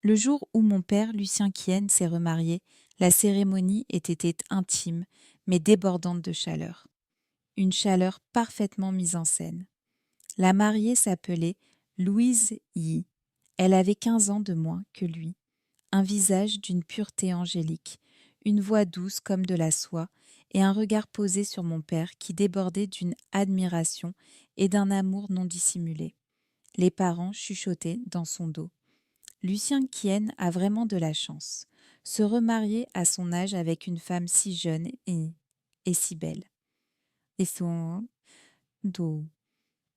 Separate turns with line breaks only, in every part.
Le jour où mon père, Lucien Quien, s'est remarié, la cérémonie était intime, mais débordante de chaleur. Une chaleur parfaitement mise en scène. La mariée s'appelait Louise Yi. Elle avait 15 ans de moins que lui, un visage d'une pureté angélique, une voix douce comme de la soie, et un regard posé sur mon père qui débordait d'une admiration et d'un amour non dissimulé. Les parents chuchotaient dans son dos. Lucien Quien a vraiment de la chance. Se remarier à son âge avec une femme si jeune et si belle. Et son dos.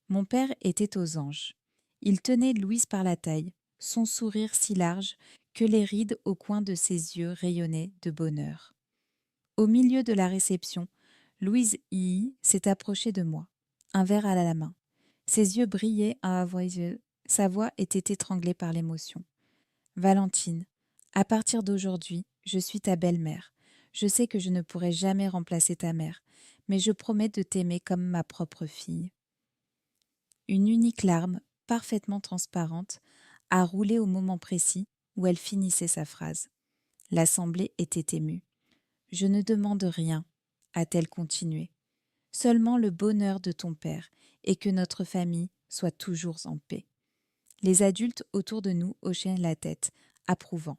Mon père était aux anges. Il tenait Louise par la taille, son sourire si large que les rides au coin de ses yeux rayonnaient de bonheur. Au milieu de la réception, Louise I s'est approchée de moi, un verre à la main. Ses yeux brillaient à yeux. Sa voix était étranglée par l'émotion. Valentine, à partir d'aujourd'hui, je suis ta belle-mère. Je sais que je ne pourrai jamais remplacer ta mère, mais je promets de t'aimer comme ma propre fille. Une unique larme, parfaitement transparente, a roulé au moment précis où elle finissait sa phrase. L'assemblée était émue. Je ne demande rien, a-t-elle continué. Seulement le bonheur de ton père et que notre famille soit toujours en paix. Les adultes autour de nous hochaient la tête, approuvant.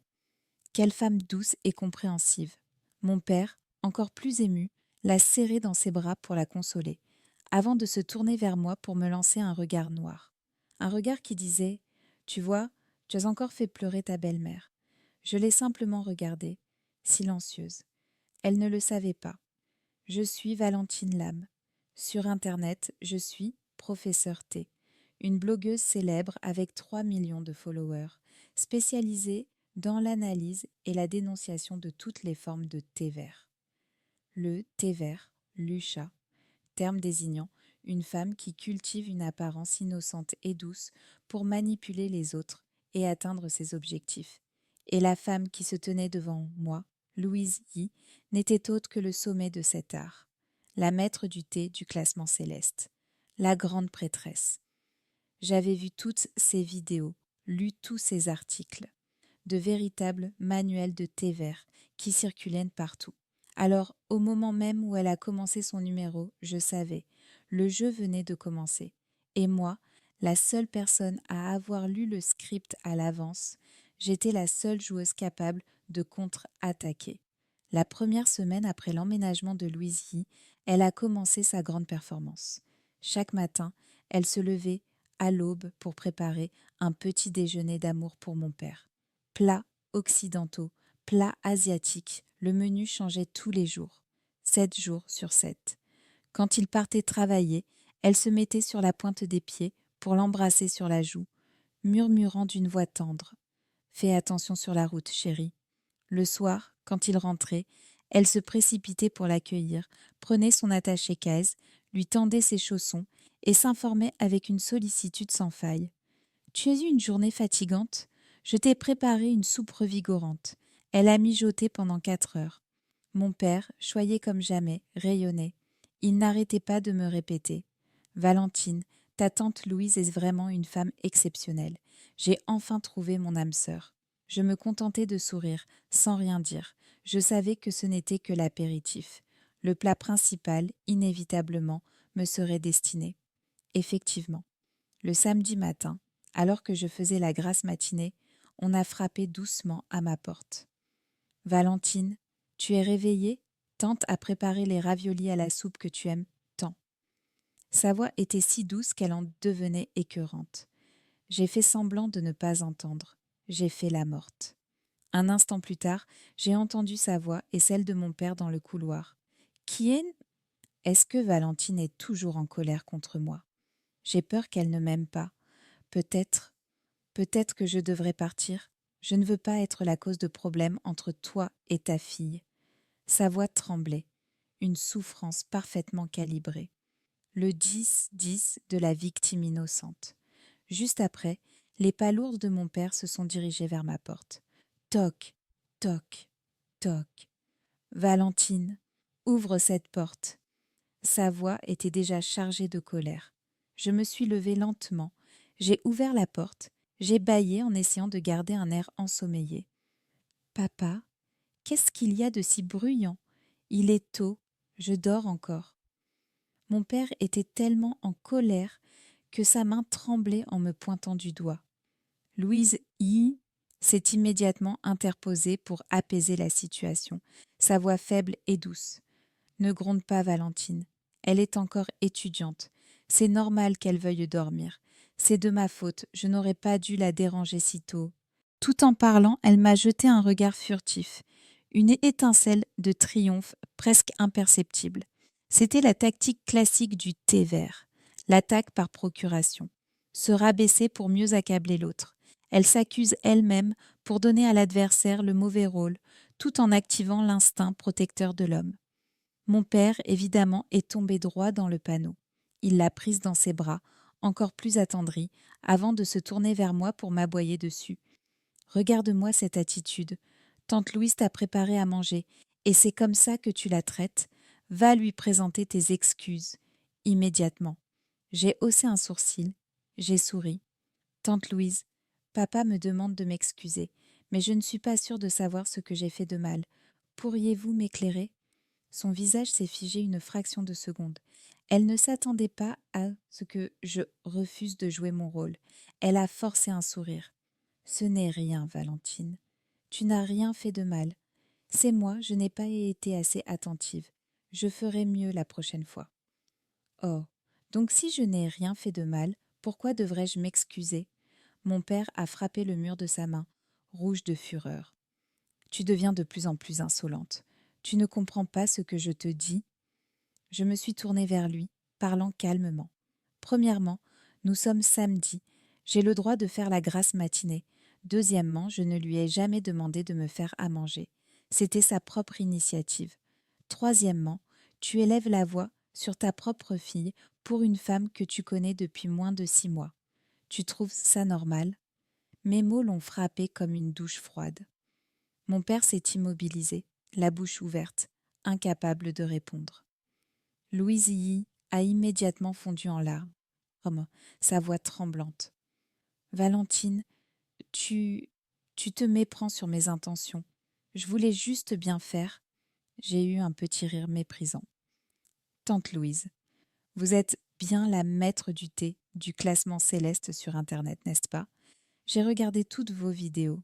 Quelle femme douce et compréhensive. Mon père, encore plus ému, l'a serrée dans ses bras pour la consoler, avant de se tourner vers moi pour me lancer un regard noir. Un regard qui disait « Tu vois, tu as encore fait pleurer ta belle-mère. » Je l'ai simplement regardée, silencieuse. Elle ne le savait pas. Je suis Valentine Lam. Sur Internet, je suis Professeur T, une blogueuse célèbre avec 3 millions de followers, spécialisée dans l'analyse et la dénonciation de toutes les formes de thé vert. Le thé vert, Lucha, terme désignant une femme qui cultive une apparence innocente et douce pour manipuler les autres et atteindre ses objectifs. Et la femme qui se tenait devant moi, Louise Yi, n'était autre que le sommet de cet art, la maître du thé du classement céleste, la grande prêtresse. J'avais vu toutes ses vidéos, lu tous ses articles, de véritables manuels de thé vert qui circulaient partout. Alors, au moment même où elle a commencé son numéro, je savais, le jeu venait de commencer. Et moi, la seule personne à avoir lu le script à l'avance, j'étais la seule joueuse capable de contre-attaquer. La première semaine après l'emménagement de Louisie, elle a commencé sa grande performance. Chaque matin, elle se levait à l'aube pour préparer un petit déjeuner d'amour pour mon père. Plats occidentaux, plats asiatiques, le menu changeait tous les jours, 7 jours sur 7. Quand il partait travailler, elle se mettait sur la pointe des pieds pour l'embrasser sur la joue, murmurant d'une voix tendre. « Fais attention sur la route, chérie. » Le soir, quand il rentrait, elle se précipitait pour l'accueillir, prenait son attaché-caisse, lui tendait ses chaussons et s'informait avec une sollicitude sans faille. « Tu as eu une journée fatigante ? Je t'ai préparé une soupe revigorante. » Elle a mijoté pendant 4 heures. Mon père, choyé comme jamais, rayonnait. Il n'arrêtait pas de me répéter. « Valentine, ta tante Louise est vraiment une femme exceptionnelle. J'ai enfin trouvé mon âme sœur. » Je me contentais de sourire, sans rien dire. Je savais que ce n'était que l'apéritif. Le plat principal, inévitablement, me serait destiné. Effectivement, le samedi matin, alors que je faisais la grasse matinée, on a frappé doucement à ma porte. « Valentine, tu es réveillée ? Tante a préparé les raviolis à la soupe que tu aimes tant. » Sa voix était si douce qu'elle en devenait écœurante. J'ai fait semblant de ne pas entendre. J'ai fait la morte. Un instant plus tard, j'ai entendu sa voix et celle de mon père dans le couloir. « Qui est... » Est-ce que Valentine est toujours en colère contre moi ? J'ai peur qu'elle ne m'aime pas. Peut-être que je devrais partir. Je ne veux pas être la cause de problèmes entre toi et ta fille. Sa voix tremblait, une souffrance parfaitement calibrée. Le 10-10 de la victime innocente. Juste après, les pas lourds de mon père se sont dirigés vers ma porte. Toc, toc, toc. Valentine, ouvre cette porte. Sa voix était déjà chargée de colère. Je me suis levée lentement. J'ai ouvert la porte. J'ai bâillé en essayant de garder un air ensommeillé. Papa, qu'est-ce qu'il y a de si bruyant? Il est tôt, je dors encore. Mon père était tellement en colère que sa main tremblait en me pointant du doigt. Louise I s'est immédiatement interposée pour apaiser la situation, sa voix faible et douce. Ne gronde pas, Valentine. Elle est encore étudiante. C'est normal qu'elle veuille dormir. C'est de ma faute, je n'aurais pas dû la déranger si tôt. Tout en parlant, elle m'a jeté un regard furtif, une étincelle de triomphe presque imperceptible. C'était la tactique classique du thé vert, l'attaque par procuration, se rabaisser pour mieux accabler l'autre. Elle s'accuse elle-même pour donner à l'adversaire le mauvais rôle, tout en activant l'instinct protecteur de l'homme. Mon père, évidemment, est tombé droit dans le panneau. Il l'a prise dans ses bras, encore plus attendrie, avant de se tourner vers moi pour m'aboyer dessus. Regarde-moi cette attitude. Tante Louise t'a préparé à manger, et c'est comme ça que tu la traites. Va lui présenter tes excuses. Immédiatement. J'ai haussé un sourcil. J'ai souri. Tante Louise, papa me demande de m'excuser, mais je ne suis pas sûre de savoir ce que j'ai fait de mal. Pourriez-vous m'éclairer? Son visage s'est figé une fraction de seconde. Elle ne s'attendait pas à ce que je refuse de jouer mon rôle. Elle a forcé un sourire. Ce n'est rien, Valentine. Tu n'as rien fait de mal. C'est moi, je n'ai pas été assez attentive. Je ferai mieux la prochaine fois. Oh, donc si je n'ai rien fait de mal, pourquoi devrais-je m'excuser? Mon père a frappé le mur de sa main, rouge de fureur. Tu deviens de plus en plus insolente. Tu ne comprends pas ce que je te dis? Je me suis tournée vers lui, parlant calmement. Premièrement, nous sommes samedi. J'ai le droit de faire la grasse matinée. Deuxièmement, je ne lui ai jamais demandé de me faire à manger. C'était sa propre initiative. Troisièmement, tu élèves la voix sur ta propre fille pour une femme que tu connais depuis moins de 6 mois. Tu trouves ça normal? Mes mots l'ont frappé comme une douche froide. Mon père s'est immobilisé, la bouche ouverte, incapable de répondre. Louise Yi a immédiatement fondu en larmes, sa voix tremblante. Valentine, tu te méprends sur mes intentions. Je voulais juste bien faire. J'ai eu un petit rire méprisant. Tante Louise, vous êtes bien la maître du thé du classement céleste sur Internet, n'est-ce pas? J'ai regardé toutes vos vidéos.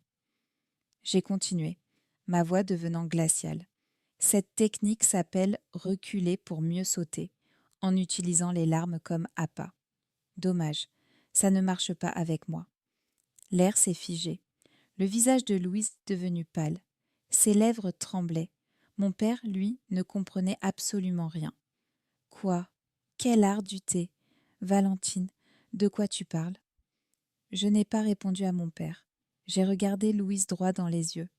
J'ai continué, ma voix devenant glaciale. Cette technique s'appelle reculer pour mieux sauter, en utilisant les larmes comme appât. Dommage, ça ne marche pas avec moi. L'air s'est figé. Le visage de Louise devenu pâle. Ses lèvres tremblaient. Mon père, lui, ne comprenait absolument rien. Quoi? Quel art du thé? Valentine, de quoi tu parles? Je n'ai pas répondu à mon père. J'ai regardé Louise droit dans les yeux.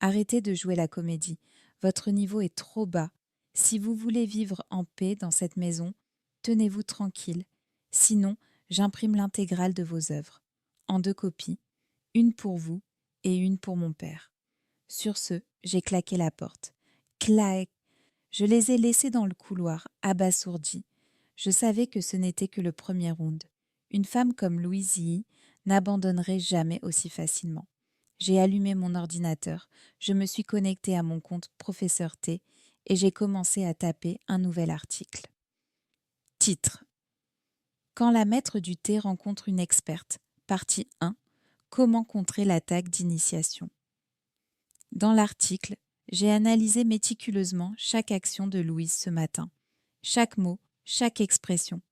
Arrêtez de jouer la comédie. Votre niveau est trop bas. Si vous voulez vivre en paix dans cette maison, tenez-vous tranquille. Sinon, j'imprime l'intégrale de vos œuvres, en 2 copies, une pour vous et une pour mon père. Sur ce, j'ai claqué la porte. Clac! Je les ai laissés dans le couloir, abasourdis. Je savais que ce n'était que le premier round. Une femme comme Louise Yi n'abandonnerait jamais aussi facilement. J'ai allumé mon ordinateur, je me suis connectée à mon compte Professeur T et j'ai commencé à taper un nouvel article. Titre: Quand la maître du thé rencontre une experte. Partie 1. Comment contrer l'attaque d'initiation. Dans l'article, j'ai analysé méticuleusement chaque action de Louise ce matin, chaque mot, chaque expression.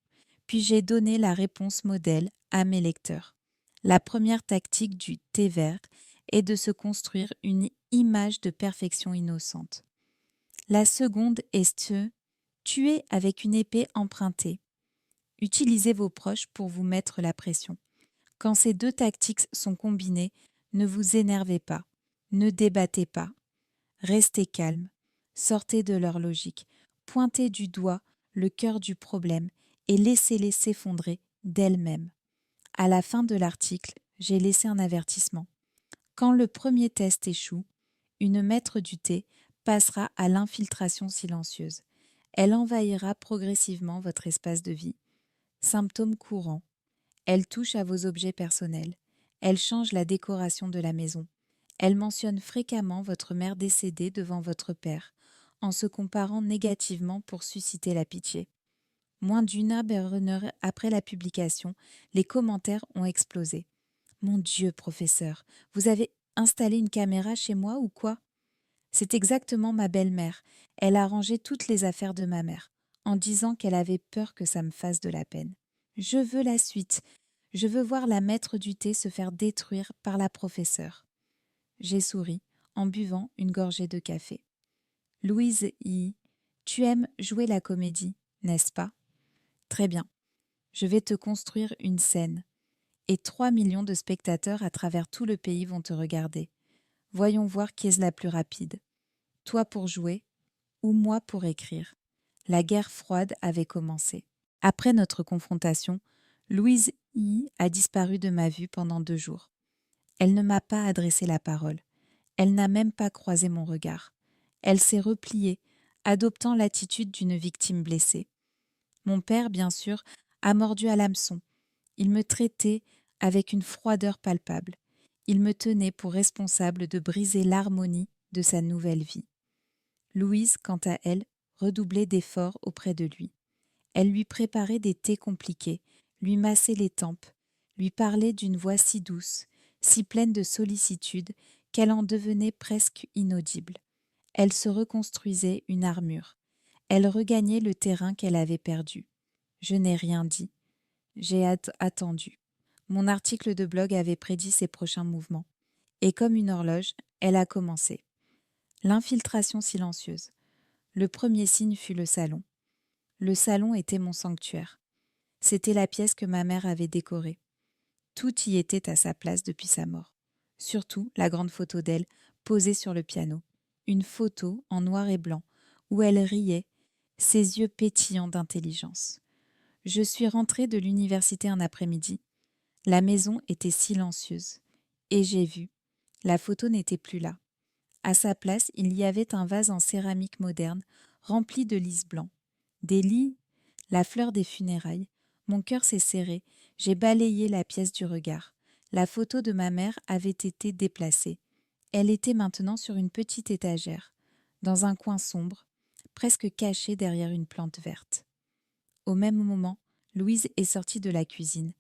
Puis j'ai donné la réponse modèle à mes lecteurs. La première tactique du thé vert est de se construire une image de perfection innocente. La seconde est se tuer avec une épée empruntée. Utilisez vos proches pour vous mettre la pression. Quand ces 2 tactiques sont combinées, ne vous énervez pas, ne débattez pas. Restez calme, sortez de leur logique, pointez du doigt le cœur du problème et laissez-les s'effondrer d'elles-mêmes. À la fin de l'article, j'ai laissé un avertissement. Quand le premier test échoue, une maître du thé passera à l'infiltration silencieuse. Elle envahira progressivement votre espace de vie. Symptômes courants. Elle touche à vos objets personnels. Elle change la décoration de la maison. Elle mentionne fréquemment votre mère décédée devant votre père, en se comparant négativement pour susciter la pitié. Moins d'1 heure après la publication, les commentaires ont explosé. Mon Dieu, professeur, vous avez installé une caméra chez moi ou quoi? C'est exactement ma belle-mère. Elle a rangé toutes les affaires de ma mère, en disant qu'elle avait peur que ça me fasse de la peine. Je veux la suite. Je veux voir la maître du thé se faire détruire par la professeure. J'ai souri, en buvant une gorgée de café. Louise I, tu aimes jouer la comédie, n'est-ce pas? Très bien. Je vais te construire une scène. Et 3 millions de spectateurs à travers tout le pays vont te regarder. Voyons voir qui est la plus rapide. Toi pour jouer ou moi pour écrire. La guerre froide avait commencé. Après notre confrontation, Louise I a disparu de ma vue pendant 2 jours. Elle ne m'a pas adressé la parole. Elle n'a même pas croisé mon regard. Elle s'est repliée, adoptant l'attitude d'une victime blessée. Mon père, bien sûr, a mordu à l'hameçon. Il me traitait avec une froideur palpable. Il me tenait pour responsable de briser l'harmonie de sa nouvelle vie. Louise, quant à elle, redoublait d'efforts auprès de lui. Elle lui préparait des thés compliqués, lui massait les tempes, lui parlait d'une voix si douce, si pleine de sollicitude, qu'elle en devenait presque inaudible. Elle se reconstruisait une armure. Elle regagnait le terrain qu'elle avait perdu. Je n'ai rien dit. J'ai attendu. Mon article de blog avait prédit ses prochains mouvements. Et comme une horloge, elle a commencé. L'infiltration silencieuse. Le premier signe fut le salon. Le salon était mon sanctuaire. C'était la pièce que ma mère avait décorée. Tout y était à sa place depuis sa mort. Surtout la grande photo d'elle, posée sur le piano. Une photo en noir et blanc, où elle riait, ses yeux pétillants d'intelligence. Je suis rentrée de l'université un après-midi. La maison était silencieuse. Et j'ai vu. La photo n'était plus là. À sa place, il y avait un vase en céramique moderne, rempli de lys blancs. Des lys, la fleur des funérailles. Mon cœur s'est serré. J'ai balayé la pièce du regard. La photo de ma mère avait été déplacée. Elle était maintenant sur une petite étagère, dans un coin sombre, presque cachée derrière une plante verte. Au même moment, Louise est sortie de la cuisine,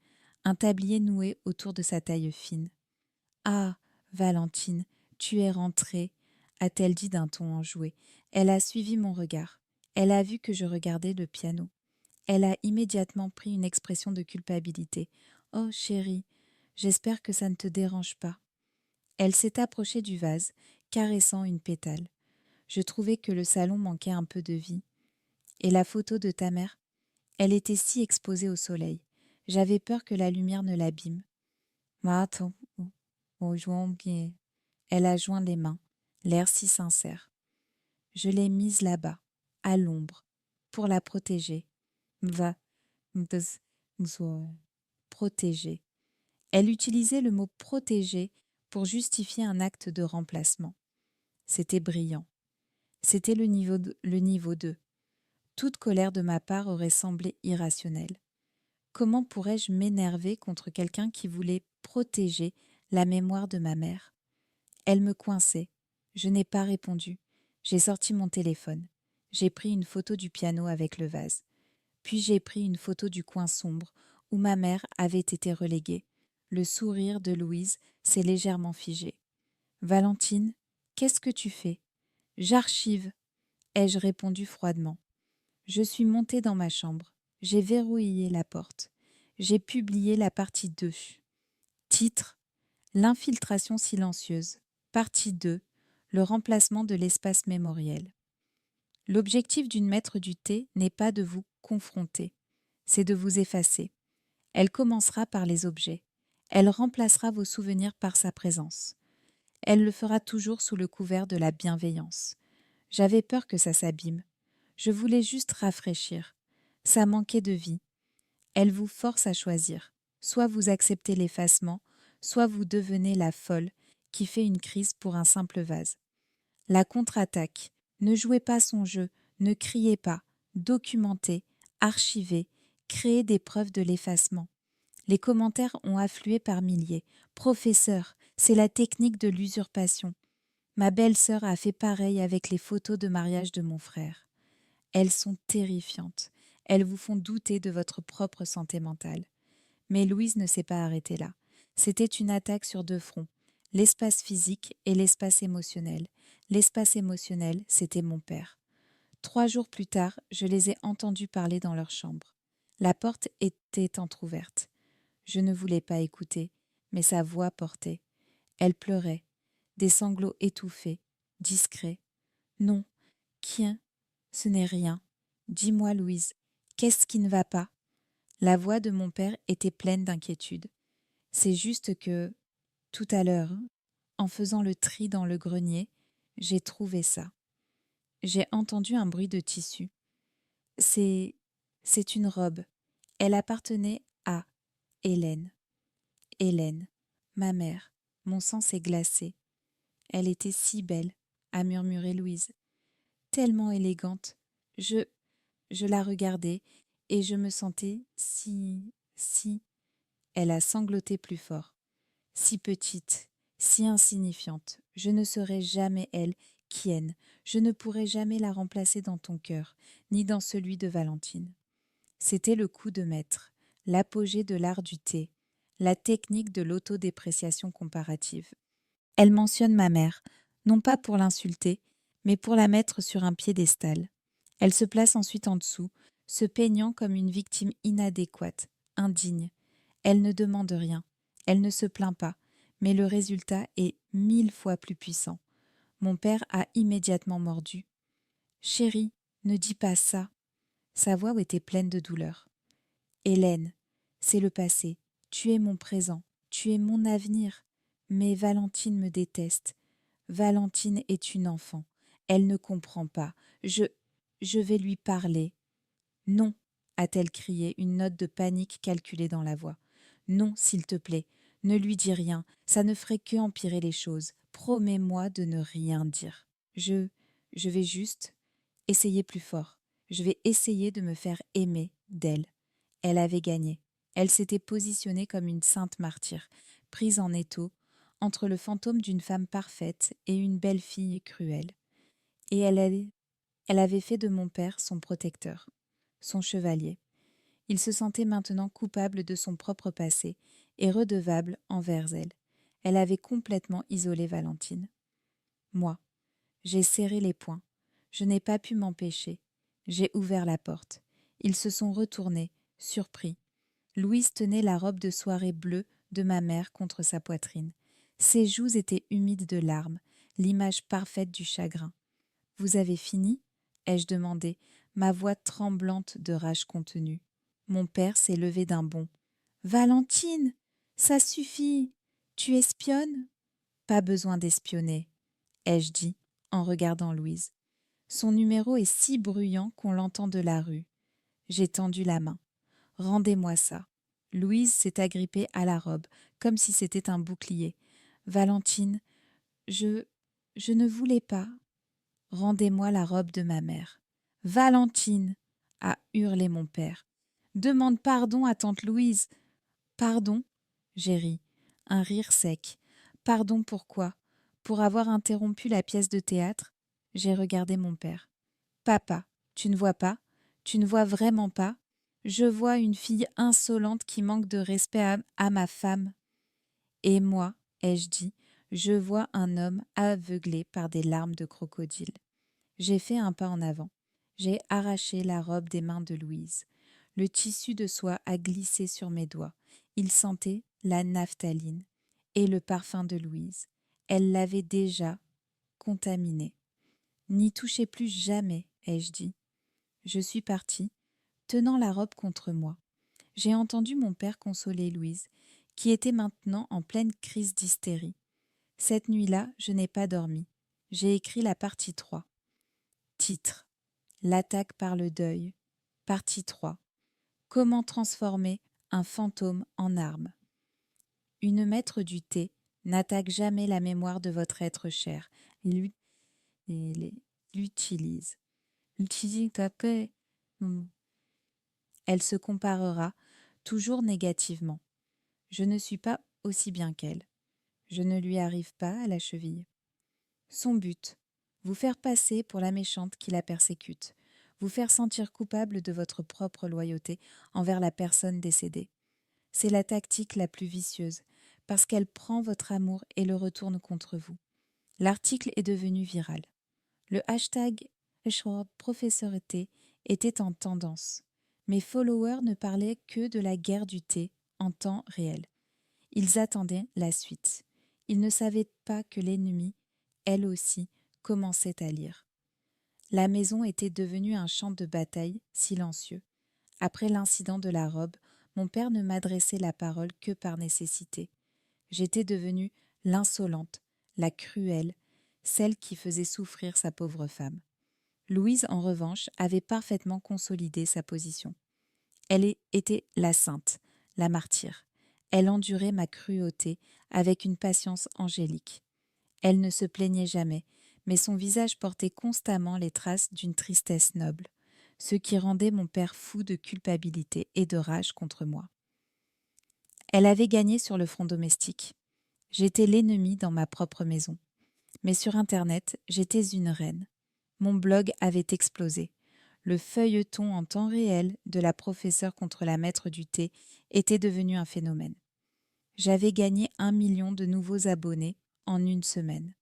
un tablier noué autour de sa taille fine. « Ah, Valentine, tu es rentrée », a-t-elle dit d'un ton enjoué. Elle a suivi mon regard. Elle a vu que je regardais le piano. Elle a immédiatement pris une expression de culpabilité. « Oh, chérie, j'espère que ça ne te dérange pas. » Elle s'est approchée du vase, caressant une pétale. Je trouvais que le salon manquait un peu de vie. Et la photo de ta mère? Elle était si exposée au soleil. J'avais peur que la lumière ne l'abîme. Mais attends, bien. Elle a joint les mains, l'air si sincère. Je l'ai mise là-bas, à l'ombre, pour la protéger. Va, protéger. Elle utilisait le mot protéger pour justifier un acte de remplacement. C'était brillant. C'était le niveau 2. Toute colère de ma part aurait semblé irrationnelle. Comment pourrais-je m'énerver contre quelqu'un qui voulait protéger la mémoire de ma mère? Elle me coinçait. Je n'ai pas répondu. J'ai sorti mon téléphone. J'ai pris une photo du piano avec le vase. Puis j'ai pris une photo du coin sombre où ma mère avait été reléguée. Le sourire de Louise s'est légèrement figé. « Valentine, qu'est-ce que tu fais ?»« J'archive », ai-je répondu froidement. Je suis montée dans ma chambre. J'ai verrouillé la porte. J'ai publié la partie 2. Titre: L'infiltration silencieuse. Partie 2. Le remplacement de l'espace mémoriel. L'objectif d'une maître du thé n'est pas de vous confronter, c'est de vous effacer. Elle commencera par les objets. Elle remplacera vos souvenirs par sa présence. Elle le fera toujours sous le couvert de la bienveillance. J'avais peur que ça s'abîme. Je voulais juste rafraîchir. Ça manquait de vie. Elle vous force à choisir. Soit vous acceptez l'effacement, soit vous devenez la folle qui fait une crise pour un simple vase. La contre-attaque. Ne jouez pas son jeu, ne criez pas. Documentez, archivez, créez des preuves de l'effacement. Les commentaires ont afflué par milliers. Professeur, c'est la technique de l'usurpation. Ma belle-sœur a fait pareil avec les photos de mariage de mon frère. Elles sont terrifiantes. Elles vous font douter de votre propre santé mentale. Mais Louise ne s'est pas arrêtée là. C'était une attaque sur deux fronts, l'espace physique et l'espace émotionnel. L'espace émotionnel, c'était mon père. 3 jours plus tard, je les ai entendus parler dans leur chambre. La porte était entr'ouverte. Je ne voulais pas écouter, mais sa voix portait. Elle pleurait, des sanglots étouffés, discrets. Non, Kien, ce n'est rien. Dis-moi, Louise, qu'est-ce qui ne va pas? La voix de mon père était pleine d'inquiétude. C'est juste que, tout à l'heure, en faisant le tri dans le grenier, j'ai trouvé ça. J'ai entendu un bruit de tissu. C'est une robe. Elle appartenait à Hélène. Hélène, ma mère. Mon sang s'est glacé. Elle était si belle, a murmuré Louise. Tellement élégante. Je la regardais et je me sentais si. Elle a sangloté plus fort. Si petite, si insignifiante. Je ne serai jamais elle, Kien. Je ne pourrai jamais la remplacer dans ton cœur, ni dans celui de Valentine. C'était le coup de maître, l'apogée de l'art du thé, la technique de l'autodépréciation comparative. Elle mentionne ma mère, non pas pour l'insulter, mais pour la mettre sur un piédestal. Elle se place ensuite en dessous, se peignant comme une victime inadéquate, indigne. Elle ne demande rien, elle ne se plaint pas, mais le résultat est 1000 fois plus puissant. Mon père a immédiatement mordu. Chérie, ne dis pas ça. Sa voix était pleine de douleur. Hélène, c'est le passé. Tu es mon présent. Tu es mon avenir. Mais Valentine me déteste. Valentine est une enfant. Elle ne comprend pas. Je vais lui parler. Non, a-t-elle crié, une note de panique calculée dans la voix. Non, s'il te plaît, ne lui dis rien. Ça ne ferait que empirer les choses. Promets-moi de ne rien dire. Je vais juste essayer plus fort. Je vais essayer de me faire aimer d'elle. Elle avait gagné. Elle s'était positionnée comme une sainte martyre, prise en étau, entre le fantôme d'une femme parfaite et une belle fille cruelle. Et elle avait fait de mon père son protecteur, son chevalier. Il se sentait maintenant coupable de son propre passé et redevable envers elle. Elle avait complètement isolé Valentine. Moi, j'ai serré les poings. Je n'ai pas pu m'empêcher. J'ai ouvert la porte. Ils se sont retournés, surpris. Louise tenait la robe de soirée bleue de ma mère contre sa poitrine. Ses joues étaient humides de larmes, l'image parfaite du chagrin. « Vous avez fini ?» ai-je demandé, ma voix tremblante de rage contenue. Mon père s'est levé d'un bond. « Valentine, ça suffit. Tu espionnes ?»« Pas besoin d'espionner, » ai-je dit, en regardant Louise. Son numéro est si bruyant qu'on l'entend de la rue. J'ai tendu la main. « Rendez-moi ça. » Louise s'est agrippée à la robe, comme si c'était un bouclier. « Valentine, je ne voulais pas. » « Rendez-moi la robe de ma mère. »« Valentine !» a hurlé mon père. « Demande pardon à tante Louise. »« Pardon ?» j'ai ri. Un rire sec. « Pardon pourquoi ? Pour avoir interrompu la pièce de théâtre ?» J'ai regardé mon père. « Papa, tu ne vois pas ? Tu ne vois vraiment pas ? Je vois une fille insolente qui manque de respect à ma femme. » Et moi, ai-je dit, je vois un homme aveuglé par des larmes de crocodile. J'ai fait un pas en avant. J'ai arraché la robe des mains de Louise. Le tissu de soie a glissé sur mes doigts. Il sentait la naphtaline et le parfum de Louise. Elle l'avait déjà contaminé. N'y touchez plus jamais, ai-je dit. Je suis partie, tenant la robe contre moi. J'ai entendu mon père consoler Louise, qui était maintenant en pleine crise d'hystérie. Cette nuit-là, je n'ai pas dormi. J'ai écrit la partie 3. Titre: L'attaque par le deuil. Partie 3. Comment transformer un fantôme en arme. Une maître du thé n'attaque jamais la mémoire de votre être cher. L'utilise. Elle se comparera toujours négativement. Je ne suis pas aussi bien qu'elle. Je ne lui arrive pas à la cheville. Son but, vous faire passer pour la méchante qui la persécute, vous faire sentir coupable de votre propre loyauté envers la personne décédée. C'est la tactique la plus vicieuse, parce qu'elle prend votre amour et le retourne contre vous. L'article est devenu viral. Le hashtag #professeur thé était en tendance. Mes followers ne parlaient que de la guerre du thé en temps réel. Ils attendaient la suite. Ils ne savaient pas que l'ennemi, elle aussi, commençait à lire. La maison était devenue un champ de bataille silencieux. Après l'incident de la robe, mon père ne m'adressait la parole que par nécessité. J'étais devenue l'insolente, la cruelle, celle qui faisait souffrir sa pauvre femme. Louise, en revanche, avait parfaitement consolidé sa position. Elle était la sainte, la martyre. Elle endurait ma cruauté avec une patience angélique. Elle ne se plaignait jamais, mais son visage portait constamment les traces d'une tristesse noble, ce qui rendait mon père fou de culpabilité et de rage contre moi. Elle avait gagné sur le front domestique. J'étais l'ennemi dans ma propre maison. Mais sur Internet, j'étais une reine. Mon blog avait explosé. Le feuilleton en temps réel de la professeure contre la maître du thé était devenu un phénomène. J'avais gagné 1 million de nouveaux abonnés en une semaine.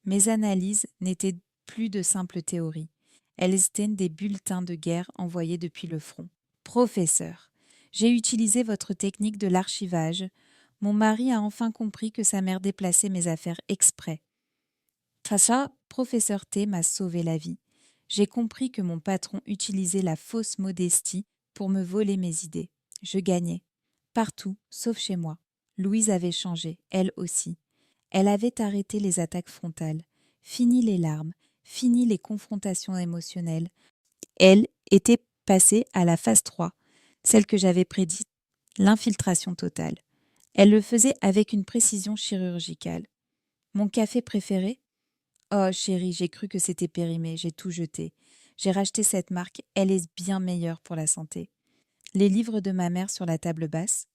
Mes analyses n'étaient plus de simples théories. Elles étaient des bulletins de guerre envoyés depuis le front. Professeur, j'ai utilisé votre technique de l'archivage. Mon mari a enfin compris que sa mère déplaçait mes affaires exprès. Ça, professeur T m'a sauvé la vie. J'ai compris que mon patron utilisait la fausse modestie pour me voler mes idées. Je gagnais. Partout, sauf chez moi. Louise avait changé, elle aussi. Elle avait arrêté les attaques frontales, fini les larmes, fini les confrontations émotionnelles. Elle était passée à la phase 3, celle que j'avais prédite, l'infiltration totale. Elle le faisait avec une précision chirurgicale. Mon café préféré ? Oh chérie, j'ai cru que c'était périmé, j'ai tout jeté. J'ai racheté cette marque, elle est bien meilleure pour la santé. Les livres de ma mère sur la table basse,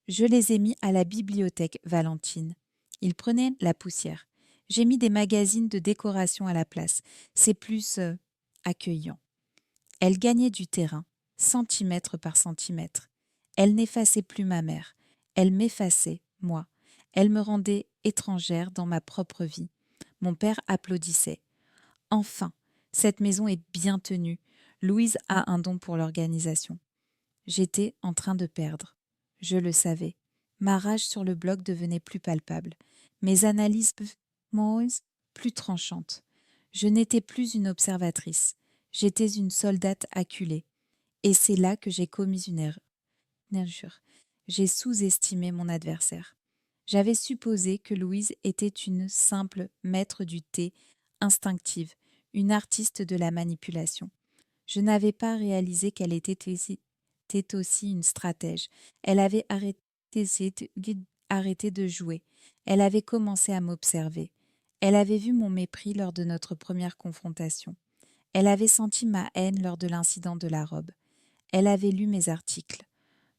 je les ai mis à la bibliothèque Valentine. Ils prenaient la poussière. J'ai mis des magazines de décoration à la place. C'est plus accueillant. Elle gagnait du terrain, centimètre par centimètre. Elle n'effaçait plus ma mère. Elle m'effaçait, moi. Elle me rendait étrangère dans ma propre vie. Mon père applaudissait. Enfin, cette maison est bien tenue. Louise a un don pour l'organisation. J'étais en train de perdre. Je le savais. Ma rage sur le blog devenait plus palpable. Mes analyses plus tranchantes. Je n'étais plus une observatrice. J'étais une soldate acculée. Et c'est là que j'ai commis une erreur. J'ai sous-estimé mon adversaire. J'avais supposé que Louise était une simple maître du thé, instinctive, une artiste de la manipulation. Je n'avais pas réalisé qu'elle était aussi une stratège. Elle avait arrêté de jouer. Elle avait commencé à m'observer. Elle avait vu mon mépris lors de notre première confrontation. Elle avait senti ma haine lors de l'incident de la robe. Elle avait lu mes articles.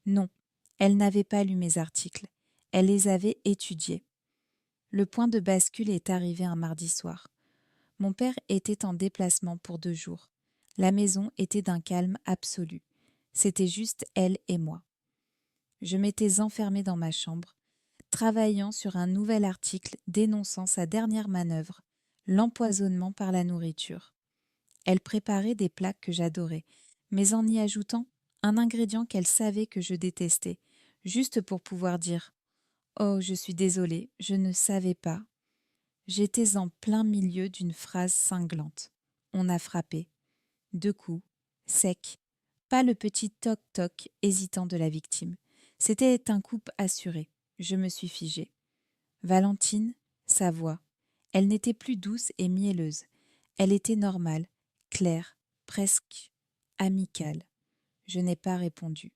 Non, elle n'avait pas lu mes articles. Elle les avait étudiés. Le point de bascule est arrivé un mardi soir. Mon père était en déplacement pour 2 jours. La maison était d'un calme absolu. C'était juste elle et moi. Je m'étais enfermée dans ma chambre, travaillant sur un nouvel article dénonçant sa dernière manœuvre, l'empoisonnement par la nourriture. Elle préparait des plats que j'adorais, mais en y ajoutant un ingrédient qu'elle savait que je détestais, juste pour pouvoir dire « Oh, je suis désolée, je ne savais pas ». J'étais en plein milieu d'une phrase cinglante. On a frappé. 2 coups, secs. Pas le petit toc-toc hésitant de la victime. C'était un coup assuré. Je me suis figée. Valentine, sa voix. Elle n'était plus douce et mielleuse. Elle était normale, claire, presque amicale. Je n'ai pas répondu.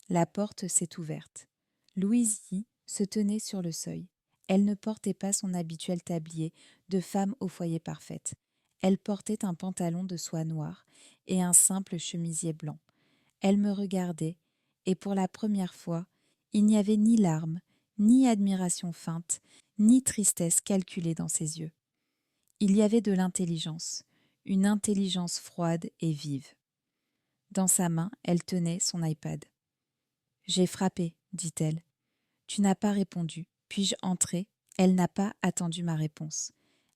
La porte s'est ouverte. Louise Y se tenait sur le seuil. Elle ne portait pas son habituel tablier de femme au foyer parfaite. Elle portait un pantalon de soie noire et un simple chemisier blanc. Elle me regardait, et pour la première fois, il n'y avait ni larmes, ni admiration feinte, ni tristesse calculée dans ses yeux. Il y avait de l'intelligence, une intelligence froide et vive. Dans sa main, elle tenait son iPad. « J'ai frappé, dit-elle. Tu n'as pas répondu. Puis-je entrer ?» Elle n'a pas attendu ma réponse.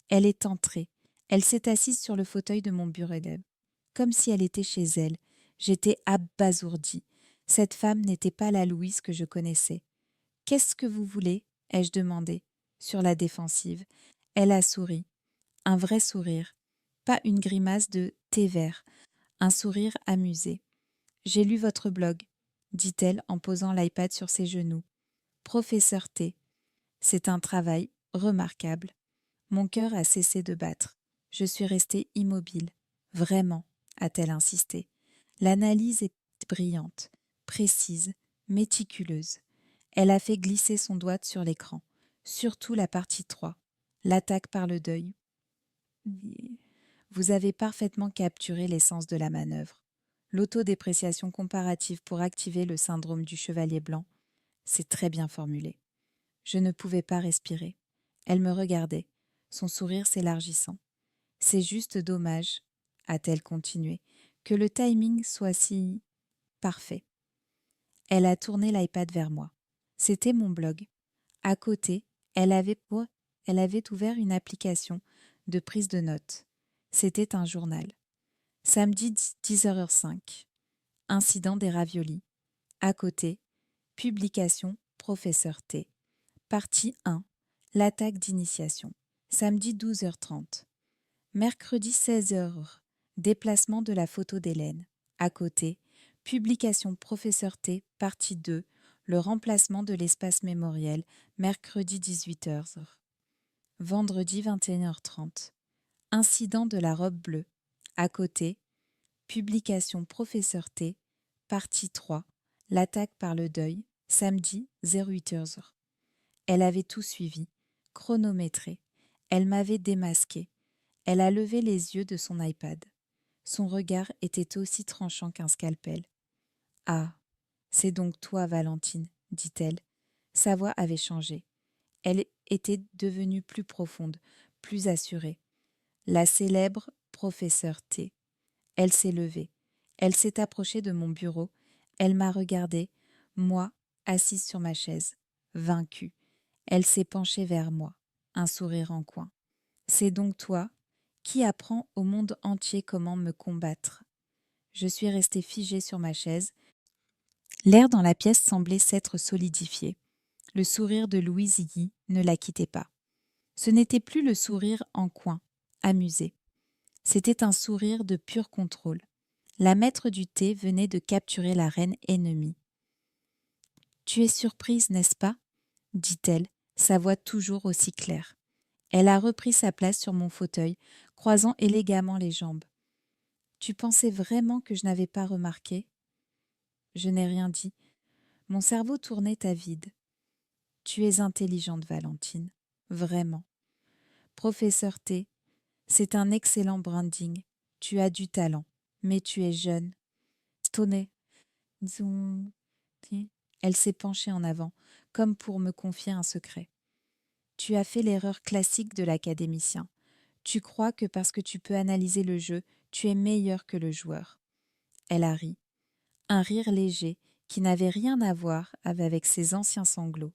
Elle est entrée. Elle s'est assise sur le fauteuil de mon bureau d'élève. Comme si elle était chez elle. J'étais abasourdie. Cette femme n'était pas la Louise que je connaissais. « Qu'est-ce que vous voulez ?» ai-je demandé, sur la défensive. Elle a souri. Un vrai sourire. Pas une grimace de thé vert. Un sourire amusé. « J'ai lu votre blog, » dit-elle en posant l'iPad sur ses genoux. « Professeur T. C'est un travail remarquable. » Mon cœur a cessé de battre. Je suis restée immobile. « Vraiment, » a-t-elle insisté. L'analyse est brillante, précise, méticuleuse. Elle a fait glisser son doigt sur l'écran, surtout la partie 3, l'attaque par le deuil. Vous avez parfaitement capturé l'essence de la manœuvre. L'autodépréciation comparative pour activer le syndrome du chevalier blanc, c'est très bien formulé. Je ne pouvais pas respirer. Elle me regardait, son sourire s'élargissant. C'est juste dommage, a-t-elle continué, que le timing soit si parfait. Elle a tourné l'iPad vers moi. C'était mon blog. À côté, elle avait ouvert une application de prise de notes. C'était un journal. Samedi 10h05. Incident des raviolis. À côté, publication Professeur T. Partie 1. L'attaque d'initiation. Samedi 12h30. Mercredi 16h. Déplacement de la photo d'Hélène. À côté, publication Professeur T. Partie 2. Le remplacement de l'espace mémoriel. Mercredi 18h. Vendredi 21h30. Incident de la robe bleue. À côté, publication Professeur T. Partie 3. L'attaque par le deuil. Samedi 08h. Elle avait tout suivi, chronométré. Elle m'avait démasqué. Elle a levé les yeux de son iPad. Son regard était aussi tranchant qu'un scalpel. « Ah, c'est donc toi, Valentine, » dit-elle. Sa voix avait changé. Elle était devenue plus profonde, plus assurée. La célèbre professeure T. Elle s'est levée. Elle s'est approchée de mon bureau. Elle m'a regardée, moi, assise sur ma chaise, vaincue. Elle s'est penchée vers moi, un sourire en coin. « C'est donc toi qui apprends au monde entier comment me combattre. » Je suis restée figée sur ma chaise. L'air dans la pièce semblait s'être solidifié. Le sourire de Louise Guy ne la quittait pas. Ce n'était plus le sourire en coin, amusé. C'était un sourire de pur contrôle. La maître du thé venait de capturer la reine ennemie. « Tu es surprise, n'est-ce pas ?» dit-elle, sa voix toujours aussi claire. Elle a repris sa place sur mon fauteuil, croisant élégamment les jambes. « Tu pensais vraiment que je n'avais pas remarqué ?» Je n'ai rien dit. Mon cerveau tournait à vide. « Tu es intelligente, Valentine. Vraiment. Professeur T, c'est un excellent branding. Tu as du talent, mais tu es jeune. » Tonnet. Elle s'est penchée en avant, comme pour me confier un secret. « Tu as fait l'erreur classique de l'académicien. Tu crois que parce que tu peux analyser le jeu, tu es meilleur que le joueur. » Elle a ri. Un rire léger qui n'avait rien à voir avec ses anciens sanglots.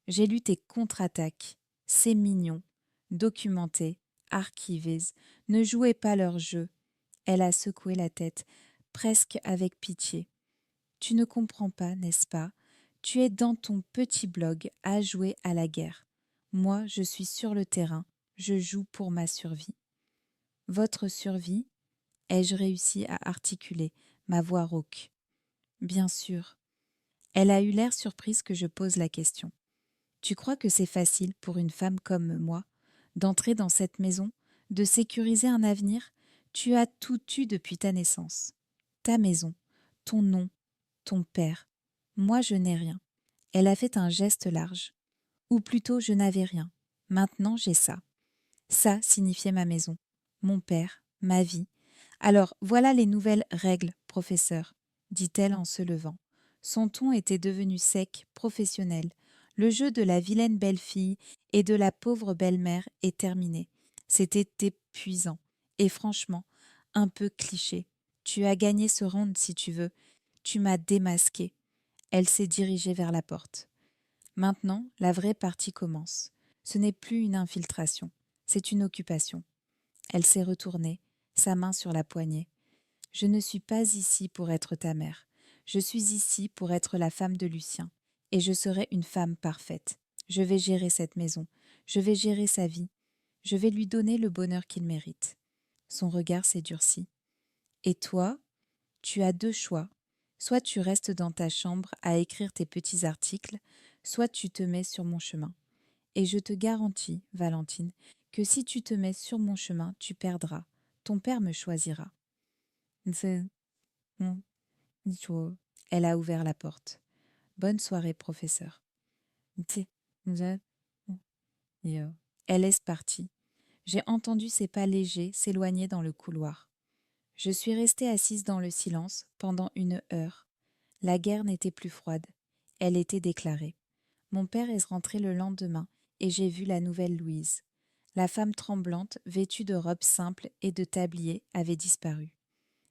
J'ai lu tes contre-attaques. C'est mignon. Documenté, archivé. Ne jouez pas leur jeu. Elle a secoué la tête, presque avec pitié. Tu ne comprends pas, n'est-ce pas? Tu es dans ton petit blog à jouer à la guerre. Moi, je suis sur le terrain. Je joue pour ma survie. Votre survie? Ai-je réussi à articuler, ma voix rauque. Bien sûr. Elle a eu l'air surprise que je pose la question. Tu crois que c'est facile pour une femme comme moi d'entrer dans cette maison, de sécuriser un avenir? Tu as tout eu depuis ta naissance. Ta maison, ton nom, ton père. Moi, je n'ai rien. Elle a fait un geste large. Ou plutôt, je n'avais rien. Maintenant, j'ai ça. Ça signifiait ma maison, mon père, ma vie. Alors, voilà les nouvelles règles, professeur, dit-elle en se levant. Son ton était devenu sec, professionnel. Le jeu de la vilaine belle-fille et de la pauvre belle-mère est terminé. C'était épuisant et franchement, un peu cliché. Tu as gagné ce round si tu veux. Tu m'as démasqué. Elle s'est dirigée vers la porte. Maintenant, la vraie partie commence. Ce n'est plus une infiltration, c'est une occupation. Elle s'est retournée, sa main sur la poignée. Je ne suis pas ici pour être ta mère. Je suis ici pour être la femme de Lucien. Et je serai une femme parfaite. Je vais gérer cette maison. Je vais gérer sa vie. Je vais lui donner le bonheur qu'il mérite. Son regard s'est durci. Et toi, tu as deux choix. Soit tu restes dans ta chambre à écrire tes petits articles, soit tu te mets sur mon chemin. Et je te garantis, Valentine, que si tu te mets sur mon chemin, tu perdras. Ton père me choisira. Elle a ouvert la porte. Bonne soirée, professeur. Elle laisse partie. J'ai entendu ses pas légers s'éloigner dans le couloir. Je suis restée assise dans le silence pendant 1 heure. La guerre n'était plus froide. Elle était déclarée. Mon père est rentré le lendemain et j'ai vu la nouvelle Louise. La femme tremblante, vêtue de robes simples et de tabliers, avait disparu.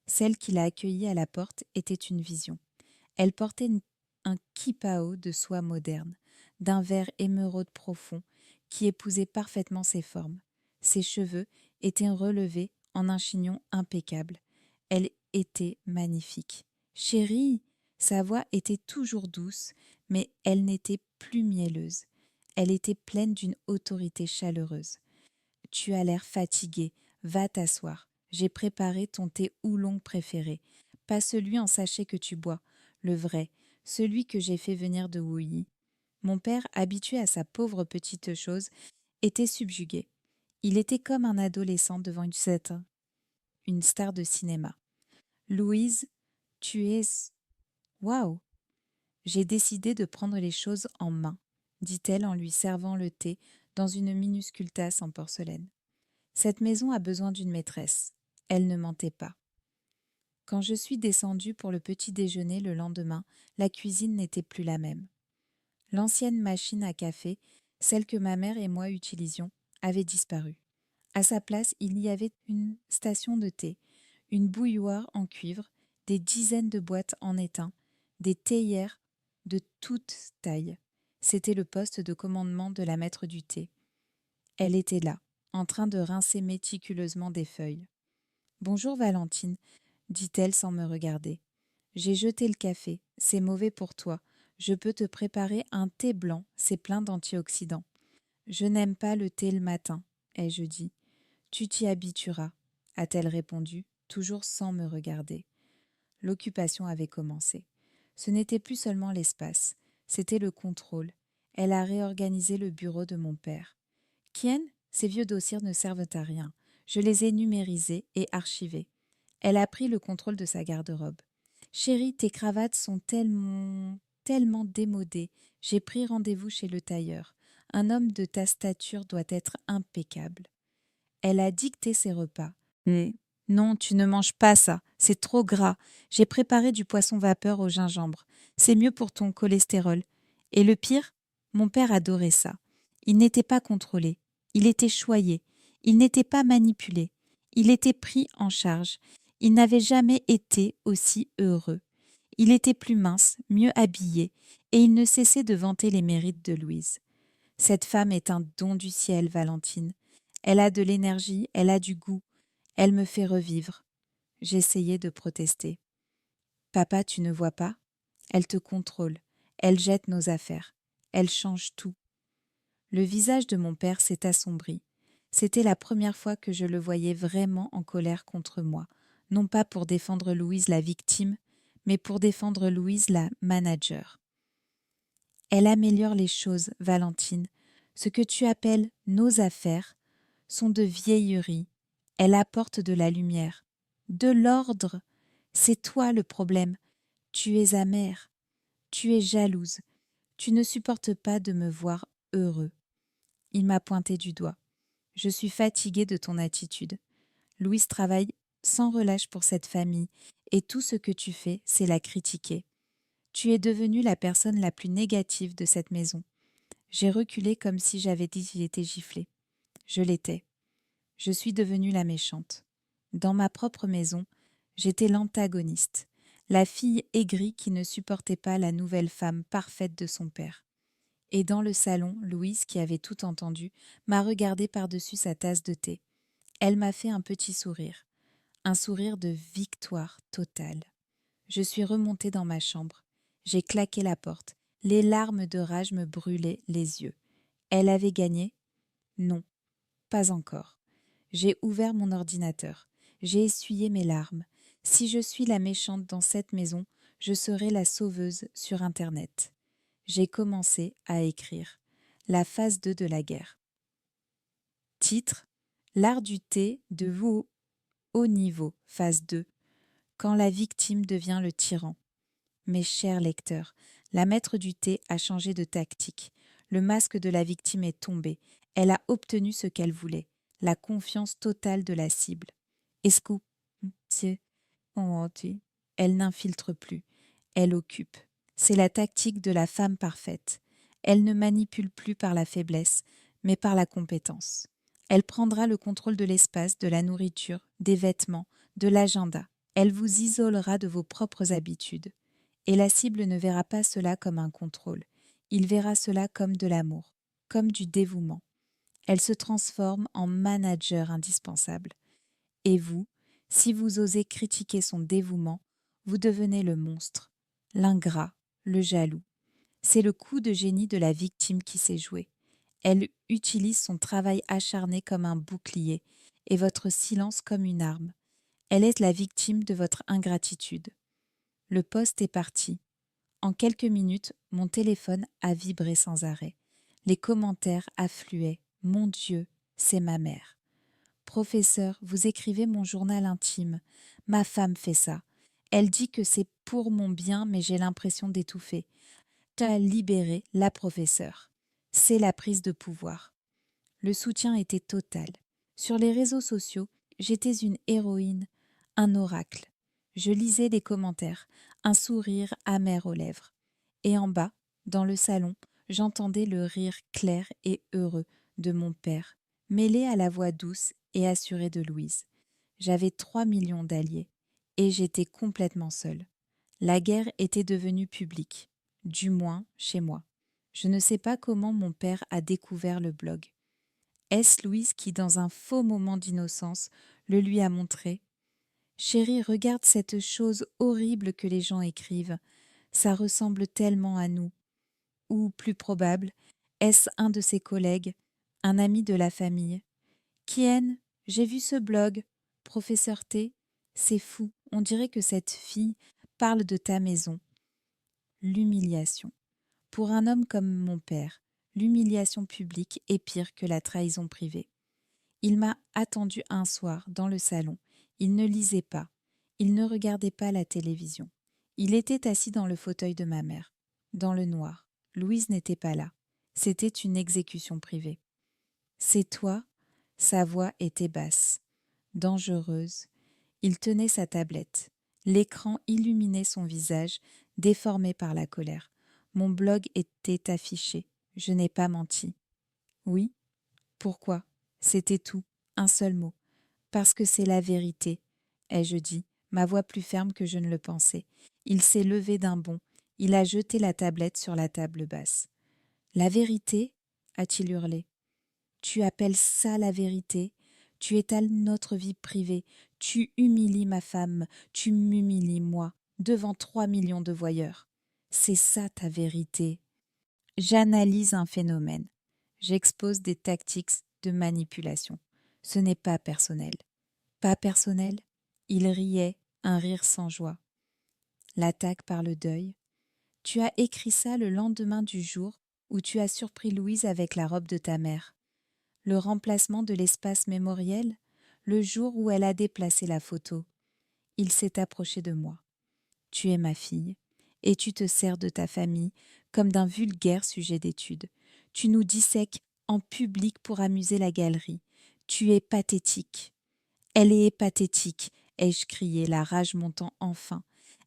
Celle qui l'a accueillie à la porte était une vision. Elle portait un kipao de soie moderne, d'un vert émeraude profond, qui épousait parfaitement ses formes. Ses cheveux étaient relevés en un chignon impeccable. Elle était magnifique. Chérie, sa voix était toujours douce, mais elle n'était plus mielleuse. Elle était pleine d'une autorité chaleureuse. Tu as l'air fatiguée, va t'asseoir. J'ai préparé ton thé oolong préféré. Pas celui en sachet que tu bois, le vrai, celui que j'ai fait venir de Wuyi. Mon père, habitué à sa pauvre petite chose, était subjugué. Il était comme un adolescent devant une star de cinéma. Louise, tu es... Waouh! J'ai décidé de prendre les choses en main, dit-elle en lui servant le thé dans une minuscule tasse en porcelaine. Cette maison a besoin d'une maîtresse. Elle ne mentait pas. Quand je suis descendue pour le petit déjeuner le lendemain, la cuisine n'était plus la même. L'ancienne machine à café, celle que ma mère et moi utilisions, avait disparu. À sa place, il y avait une station de thé, une bouilloire en cuivre, des dizaines de boîtes en étain, des théières de toute taille. C'était le poste de commandement de la maître du thé. Elle était là, en train de rincer méticuleusement des feuilles. « Bonjour Valentine », dit-elle sans me regarder. « J'ai jeté le café, c'est mauvais pour toi. Je peux te préparer un thé blanc, c'est plein d'antioxydants. »« Je n'aime pas le thé le matin, » ai-je dit. « Tu t'y habitueras, » a-t-elle répondu, toujours sans me regarder. L'occupation avait commencé. Ce n'était plus seulement l'espace, c'était le contrôle. Elle a réorganisé le bureau de mon père. « Kien, ces vieux dossiers ne servent à rien. Je les ai numérisés et archivés. » Elle a pris le contrôle de sa garde-robe. « Chérie, tes cravates sont tellement démodées. J'ai pris rendez-vous chez le tailleur. Un homme de ta stature doit être impeccable. » Elle a dicté ses repas. « Non, tu ne manges pas ça. C'est trop gras. J'ai préparé du poisson vapeur au gingembre. C'est mieux pour ton cholestérol. » Et le pire, mon père adorait ça. Il n'était pas contrôlé. Il était choyé. Il n'était pas manipulé. Il était pris en charge. Il n'avait jamais été aussi heureux. Il était plus mince, mieux habillé, et il ne cessait de vanter les mérites de Louise. Cette femme est un don du ciel, Valentine. Elle a de l'énergie, elle a du goût. Elle me fait revivre. J'essayais de protester. Papa, tu ne vois pas? Elle te contrôle. Elle jette nos affaires. Elle change tout. Le visage de mon père s'est assombri. C'était la première fois que je le voyais vraiment en colère contre moi, non pas pour défendre Louise la victime, mais pour défendre Louise la manager. Elle améliore les choses, Valentine. Ce que tu appelles nos affaires sont de vieilleries. Elle apporte de la lumière, de l'ordre. C'est toi le problème. Tu es amère. Tu es jalouse. Tu ne supportes pas de me voir heureux. Il m'a pointé du doigt. Je suis fatiguée de ton attitude. Louise travaille sans relâche pour cette famille et tout ce que tu fais, c'est la critiquer. Tu es devenue la personne la plus négative de cette maison. J'ai reculé comme si j'avais dit qu'il était giflé. Je l'étais. Je suis devenue la méchante. Dans ma propre maison, j'étais l'antagoniste, la fille aigrie qui ne supportait pas la nouvelle femme parfaite de son père. Et dans le salon, Louise, qui avait tout entendu, m'a regardée par-dessus sa tasse de thé. Elle m'a fait un petit sourire, un sourire de victoire totale. Je suis remontée dans ma chambre. J'ai claqué la porte. Les larmes de rage me brûlaient les yeux. Elle avait gagné? Non, pas encore. J'ai ouvert mon ordinateur. J'ai essuyé mes larmes. Si je suis la méchante dans cette maison, je serai la sauveuse sur Internet. J'ai commencé à écrire. La phase 2 de la guerre. Titre: L'art du thé de Wu haut niveau, phase 2. Quand la victime devient le tyran. Mes chers lecteurs, la maître du thé a changé de tactique. Le masque de la victime est tombé. Elle a obtenu ce qu'elle voulait, la confiance totale de la cible. Escou, elle n'infiltre plus, elle occupe. C'est la tactique de la femme parfaite. Elle ne manipule plus par la faiblesse, mais par la compétence. Elle prendra le contrôle de l'espace, de la nourriture, des vêtements, de l'agenda. Elle vous isolera de vos propres habitudes. Et la cible ne verra pas cela comme un contrôle. Il verra cela comme de l'amour, comme du dévouement. Elle se transforme en manager indispensable. Et vous, si vous osez critiquer son dévouement, vous devenez le monstre, l'ingrat, le jaloux. C'est le coup de génie de la victime qui s'est joué. Elle utilise son travail acharné comme un bouclier et votre silence comme une arme. Elle est la victime de votre ingratitude. Le poste est parti. En quelques minutes, mon téléphone a vibré sans arrêt. Les commentaires affluaient. Mon Dieu, c'est ma mère. Professeur, vous écrivez mon journal intime. Ma femme fait ça. Elle dit que c'est pour mon bien, mais j'ai l'impression d'étouffer. T'as libéré la professeure. C'est la prise de pouvoir. Le soutien était total. Sur les réseaux sociaux, j'étais une héroïne, un oracle. Je lisais les commentaires, un sourire amer aux lèvres. Et en bas, dans le salon, j'entendais le rire clair et heureux de mon père, mêlé à la voix douce et assurée de Louise. J'avais 3 millions d'alliés, et j'étais complètement seule. La guerre était devenue publique, du moins chez moi. Je ne sais pas comment mon père a découvert le blog. Est-ce Louise qui, dans un faux moment d'innocence, le lui a montré? Chérie, regarde cette chose horrible que les gens écrivent. Ça ressemble tellement à nous. Ou, plus probable, est-ce un de ses collègues, un ami de la famille? Kien, j'ai vu ce blog. Professeur T, c'est fou, on dirait que cette fille parle de ta maison. L'humiliation. Pour un homme comme mon père, l'humiliation publique est pire que la trahison privée. Il m'a attendu un soir dans le salon. Il ne lisait pas. Il ne regardait pas la télévision. Il était assis dans le fauteuil de ma mère, dans le noir. Louise n'était pas là. C'était une exécution privée. C'est toi? Sa voix était basse, dangereuse. Il tenait sa tablette. L'écran illuminait son visage, déformé par la colère. Mon blog était affiché. Je n'ai pas menti. Oui? Pourquoi? C'était tout, un seul mot. Parce que c'est la vérité, ai-je dit, ma voix plus ferme que je ne le pensais. Il s'est levé d'un bond. Il a jeté la tablette sur la table basse. La vérité? A-t-il hurlé. Tu appelles ça la vérité? Tu étales notre vie privée. Tu humilies ma femme. Tu m'humilies, moi, devant 3 millions de voyeurs. C'est ça ta vérité. J'analyse un phénomène. J'expose des tactiques de manipulation. Ce n'est pas personnel. Pas personnel? Il riait, un rire sans joie. L'attaque par le deuil. Tu as écrit ça le lendemain du jour où tu as surpris Louise avec la robe de ta mère. Le remplacement de l'espace mémoriel, le jour où elle a déplacé la photo. Il s'est approché de moi. Tu es ma fille, et tu te sers de ta famille comme d'un vulgaire sujet d'étude. Tu nous dissèques en public pour amuser la galerie. Tu es pathétique. Elle est pathétique, ai-je crié, la rage montant enfin.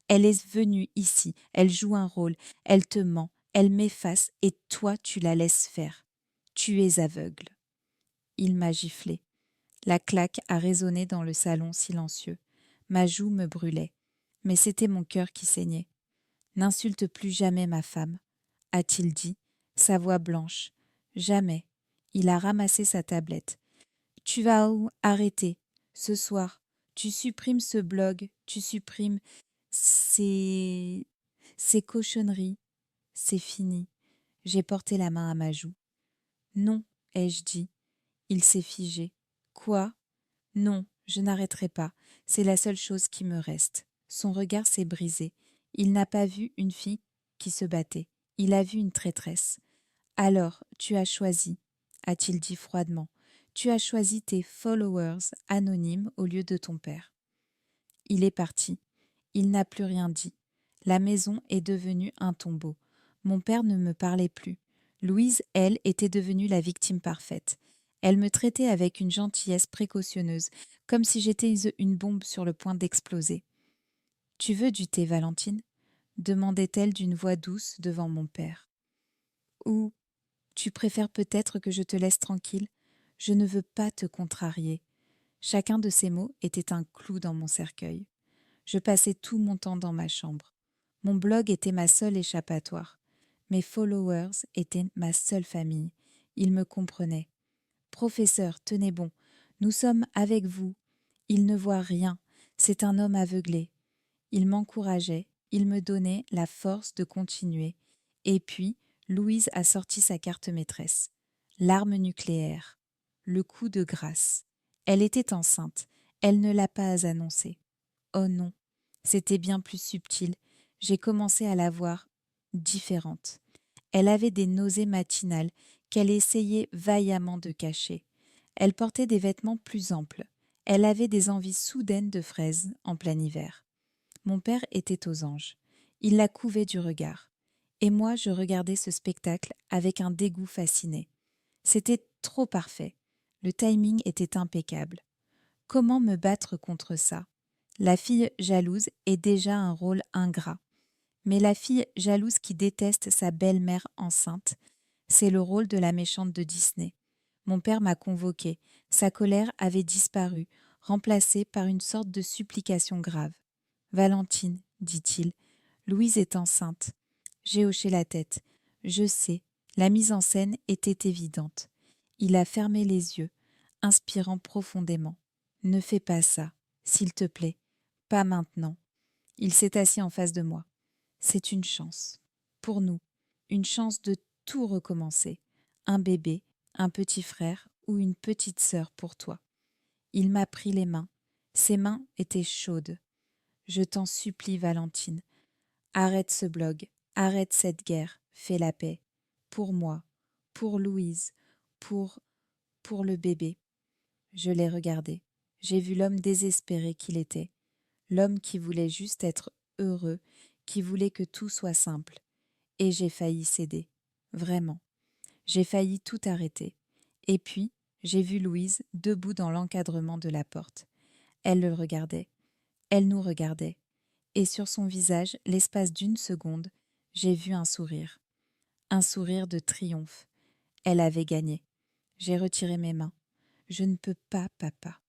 Elle est venue ici, elle joue un rôle, elle te ment, Elle m'efface et toi tu la laisses faire. Tu es aveugle. » Il m'a giflé. La claque a résonné dans le salon silencieux. Ma joue me brûlait, mais c'était mon cœur qui saignait. « N'insulte plus jamais ma femme, » a-t-il dit, sa voix blanche. « Jamais. » Il a ramassé sa tablette. « Tu vas arrêter, ce soir. Tu supprimes ce blog, tu supprimes ces cochonneries. C'est fini. » J'ai porté la main à ma joue. « Non, » ai-je dit. Il s'est figé. « Quoi ? » « Non, je n'arrêterai pas. C'est la seule chose qui me reste. » Son regard s'est brisé. Il n'a pas vu une fille qui se battait. Il a vu une traîtresse. « Alors, tu as choisi, » a-t-il dit froidement. « Tu as choisi tes followers anonymes au lieu de ton père. » Il est parti. Il n'a plus rien dit. La maison est devenue un tombeau. Mon père ne me parlait plus. Louise, elle, était devenue la victime parfaite. Elle me traitait avec une gentillesse précautionneuse, comme si j'étais une bombe sur le point d'exploser. « Tu veux du thé, Valentine ?» demandait-elle d'une voix douce devant mon père. « Ou tu préfères peut-être que je te laisse tranquille ? Je ne veux pas te contrarier. » Chacun de ces mots était un clou dans mon cercueil. Je passais tout mon temps dans ma chambre. Mon blog était ma seule échappatoire. Mes followers étaient ma seule famille. Ils me comprenaient. « Professeur, tenez bon. Nous sommes avec vous. Il ne voit rien. C'est un homme aveuglé. » Il m'encourageait. Il me donnait la force de continuer. Et puis, Louise a sorti sa carte maîtresse. L'arme nucléaire. Le coup de grâce. Elle était enceinte. Elle ne l'a pas annoncé. Oh non, c'était bien plus subtil. J'ai commencé à la voir différente. Elle avait des nausées matinales qu'elle essayait vaillamment de cacher. Elle portait des vêtements plus amples. Elle avait des envies soudaines de fraises en plein hiver. Mon père était aux anges. Il la couvait du regard. Et moi, je regardais ce spectacle avec un dégoût fasciné. C'était trop parfait. Le timing était impeccable. Comment me battre contre ça ? La fille jalouse est déjà un rôle ingrat. Mais la fille jalouse qui déteste sa belle-mère enceinte, c'est le rôle de la méchante de Disney. Mon père m'a convoqué. Sa colère avait disparu, remplacée par une sorte de supplication grave. « Valentine, » dit-il, « Louise est enceinte. » J'ai hoché la tête. Je sais, la mise en scène était évidente. Il a fermé les yeux, inspirant profondément. « Ne fais pas ça, s'il te plaît. Pas maintenant. » Il s'est assis en face de moi. « C'est une chance. Pour nous. Une chance de tout recommencer. Un bébé, un petit frère ou une petite sœur pour toi. » Il m'a pris les mains. Ses mains étaient chaudes. « Je t'en supplie, Valentine. Arrête ce blog. Arrête cette guerre. Fais la paix. Pour moi. Pour Louise. Pour le bébé. » Je l'ai regardé. J'ai vu l'homme désespéré qu'il était. L'homme qui voulait juste être heureux, qui voulait que tout soit simple. Et j'ai failli céder. Vraiment. J'ai failli tout arrêter. Et puis, j'ai vu Louise debout dans l'encadrement de la porte. Elle le regardait. Elle nous regardait. Et sur son visage, l'espace d'une seconde, j'ai vu un sourire. Un sourire de triomphe. Elle avait gagné. J'ai retiré mes mains. Je ne peux pas, papa.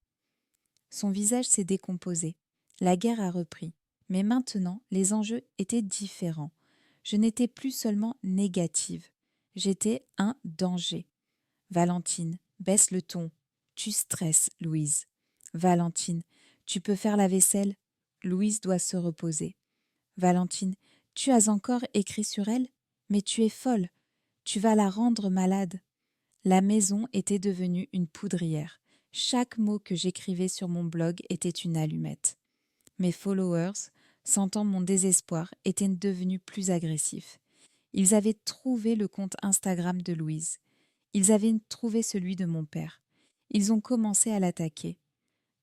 Son visage s'est décomposé. La guerre a repris. Mais maintenant, les enjeux étaient différents. Je n'étais plus seulement négative. J'étais un danger. Valentine, baisse le ton. Tu stresses, Louise. Valentine, tu peux faire la vaisselle ? Louise doit se reposer. Valentine, tu as encore écrit sur elle ? Mais tu es folle. Tu vas la rendre malade. La maison était devenue une poudrière. Chaque mot que j'écrivais sur mon blog était une allumette. Mes followers, sentant mon désespoir, étaient devenus plus agressifs. Ils avaient trouvé le compte Instagram de Louise. Ils avaient trouvé celui de mon père. Ils ont commencé à l'attaquer.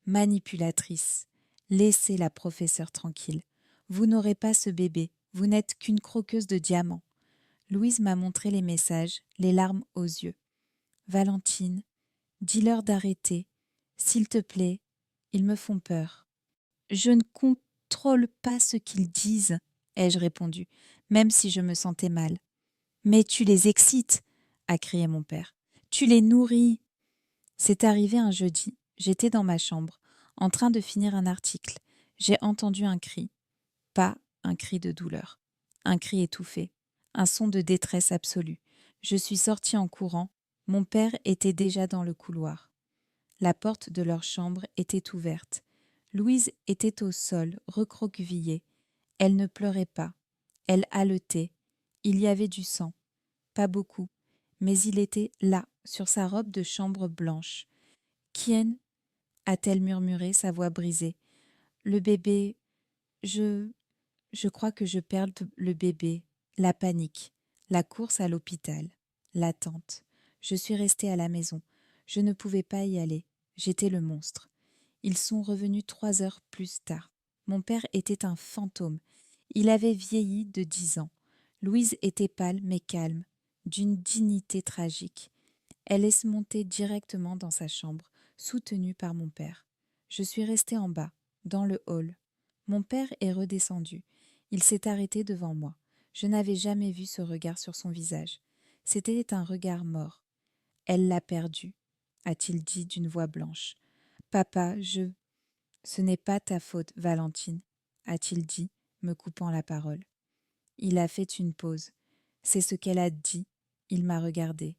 « Manipulatrice, laissez la professeure tranquille. Vous n'aurez pas ce bébé, vous n'êtes qu'une croqueuse de diamants. » Louise m'a montré les messages, les larmes aux yeux. « Valentine, dis-leur d'arrêter. S'il te plaît, ils me font peur. » « Je ne contrôle pas ce qu'ils disent, ai-je répondu, même si je me sentais mal. Mais tu les excites, a crié mon père. Tu les nourris. C'est arrivé un jeudi. J'étais dans ma chambre, en train de finir un article. J'ai entendu un cri. Pas un cri de douleur. Un cri étouffé. Un son de détresse absolue. Je suis sortie en courant. Mon père était déjà dans le couloir. La porte de leur chambre était ouverte. Louise était au sol, recroquevillée. Elle ne pleurait pas. Elle haletait. Il y avait du sang. Pas beaucoup, mais il était là, sur sa robe de chambre blanche. Kien, a-t-elle murmuré, sa voix brisée. Le bébé, je crois que je perds le bébé. La panique, la course à l'hôpital, l'attente. Je suis restée à la maison. Je ne pouvais pas y aller. J'étais le monstre. Ils sont revenus 3 heures plus tard. Mon père était un fantôme. Il avait vieilli de 10 ans. Louise était pâle mais calme, d'une dignité tragique. Elle est montée directement dans sa chambre, soutenue par mon père. Je suis restée en bas, dans le hall. Mon père est redescendu. Il s'est arrêté devant moi. Je n'avais jamais vu ce regard sur son visage. C'était un regard mort. Elle l'a perdu, a-t-il dit d'une voix blanche. Papa, Ce n'est pas ta faute, Valentine, a-t-il dit, me coupant la parole. Il a fait une pause. C'est ce qu'elle a dit. Il m'a regardé.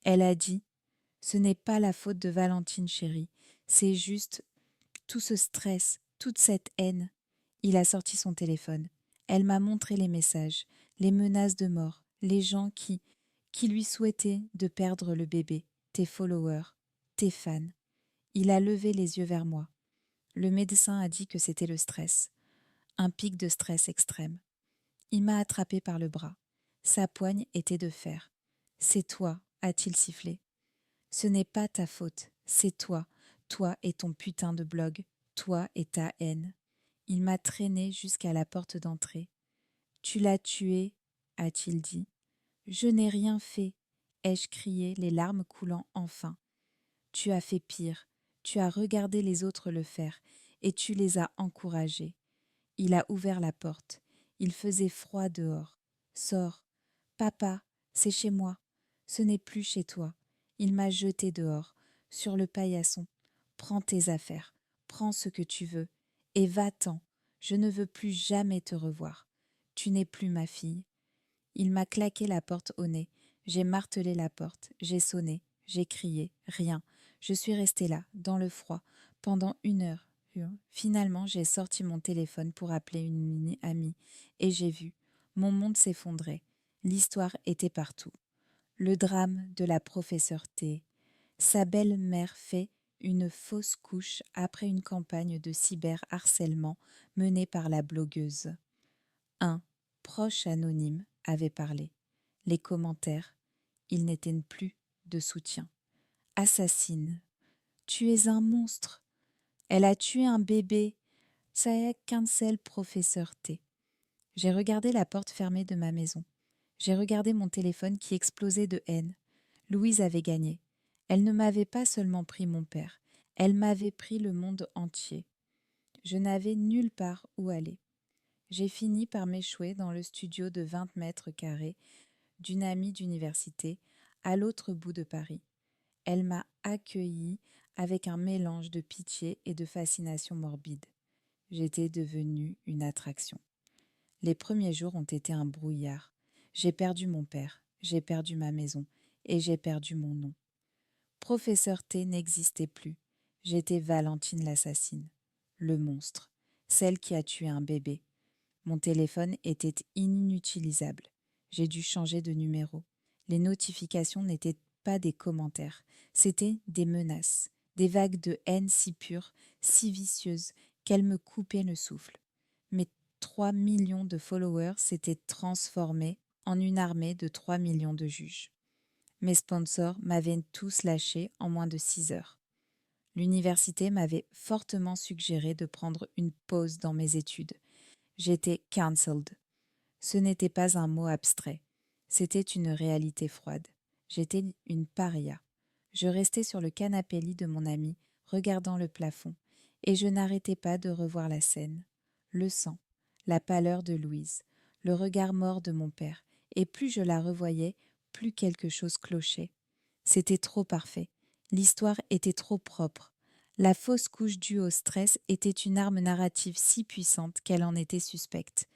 Elle a dit: ce n'est pas la faute de Valentine, chérie. C'est juste tout ce stress, toute cette haine. Il a sorti son téléphone. Elle m'a montré les messages, les menaces de mort, les gens qui lui souhaitaient de perdre le bébé, tes followers, tes fans. Il a levé les yeux vers moi. Le médecin a dit que c'était le stress, un pic de stress extrême. Il m'a attrapé par le bras. Sa poigne était de fer. C'est toi, a-t-il sifflé. Ce n'est pas ta faute, c'est toi, toi et ton putain de blog, toi et ta haine. Il m'a traîné jusqu'à la porte d'entrée. Tu l'as tué, a-t-il dit. Je n'ai rien fait, ai-je crié, les larmes coulant enfin. Tu as fait pire, tu as regardé les autres le faire, et tu les as encouragés. Il a ouvert la porte. Il faisait froid dehors. Sors. Papa, c'est chez moi. Ce n'est plus chez toi. Il m'a jeté dehors, sur le paillasson. Prends tes affaires, prends ce que tu veux, et va-t'en. Je ne veux plus jamais te revoir. Tu n'es plus ma fille. Il m'a claqué la porte au nez. J'ai martelé la porte, j'ai sonné, j'ai crié, rien. Je suis restée là, dans le froid, pendant 1 heure. Finalement, j'ai sorti mon téléphone pour appeler une amie, et j'ai vu. Mon monde s'effondrait. L'histoire était partout. Le drame de la professeure T. Sa belle-mère fait une fausse couche après une campagne de cyberharcèlement menée par la blogueuse. Un proche anonyme avait parlé. Les commentaires, il n'était plus de soutien. Assassine. Tu es un monstre. Elle a tué un bébé. Ça est cancel professeur T. J'ai regardé la porte fermée de ma maison. J'ai regardé mon téléphone qui explosait de haine. Louise avait gagné. Elle ne m'avait pas seulement pris mon père, elle m'avait pris le monde entier. Je n'avais nulle part où aller. J'ai fini par m'échouer dans le studio de 20 mètres carrés d'une amie d'université à l'autre bout de Paris. Elle m'a accueillie avec un mélange de pitié et de fascination morbide. J'étais devenue une attraction. Les premiers jours ont été un brouillard. J'ai perdu mon père, j'ai perdu ma maison et j'ai perdu mon nom. Professeur T n'existait plus. J'étais Valentine l'assassine, le monstre, celle qui a tué un bébé. Mon téléphone était inutilisable. J'ai dû changer de numéro. Les notifications n'étaient pas des commentaires, c'étaient des menaces, des vagues de haine si pures, si vicieuses, qu'elles me coupaient le souffle. Mes 3 millions de followers s'étaient transformés en une armée de 3 millions de juges. Mes sponsors m'avaient tous lâché en moins de 6 heures. L'université m'avait fortement suggéré de prendre une pause dans mes études. J'étais cancelled. Ce n'était pas un mot abstrait. C'était une réalité froide. J'étais une paria. Je restais sur le canapé-lit de mon ami, regardant le plafond, et je n'arrêtais pas de revoir la scène. Le sang, la pâleur de Louise, le regard mort de mon père, et plus je la revoyais, plus quelque chose clochait. C'était trop parfait. L'histoire était trop propre. La fausse couche due au stress était une arme narrative si puissante qu'elle en était suspecte.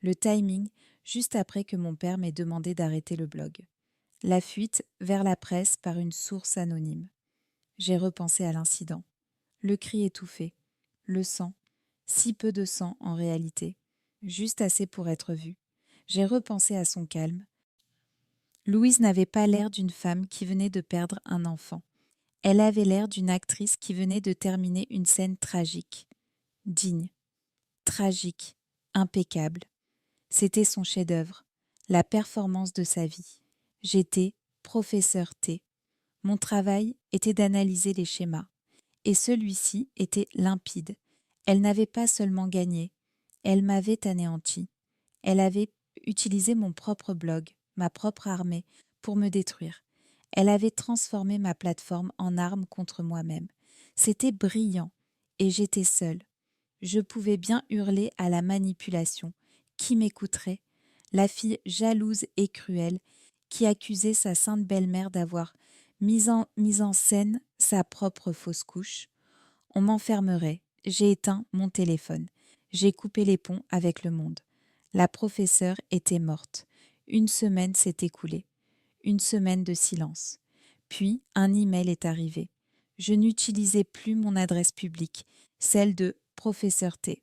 Le timing, juste après que mon père m'ait demandé d'arrêter le blog. La fuite vers la presse par une source anonyme. J'ai repensé à l'incident. Le cri étouffé. Le sang. Si peu de sang en réalité. Juste assez pour être vu. J'ai repensé à son calme. Louise n'avait pas l'air d'une femme qui venait de perdre un enfant. Elle avait l'air d'une actrice qui venait de terminer une scène tragique. Digne. Tragique. Impeccable. C'était son chef-d'œuvre. La performance de sa vie. J'étais professeur T. Mon travail était d'analyser les schémas. Et celui-ci était limpide. Elle n'avait pas seulement gagné, elle m'avait anéanti. Elle avait utilisé mon propre blog, ma propre armée, pour me détruire. Elle avait transformé ma plateforme en arme contre moi-même. C'était brillant, et j'étais seule. Je pouvais bien hurler à la manipulation. Qui m'écouterait? La fille jalouse et cruelle qui accusait sa sainte belle-mère d'avoir mis en scène sa propre fausse couche. On m'enfermerait. J'ai éteint mon téléphone. J'ai coupé les ponts avec le monde. La professeure était morte. Une semaine s'est écoulée. Une semaine de silence. Puis un email est arrivé. Je n'utilisais plus mon adresse publique, celle de professeur T.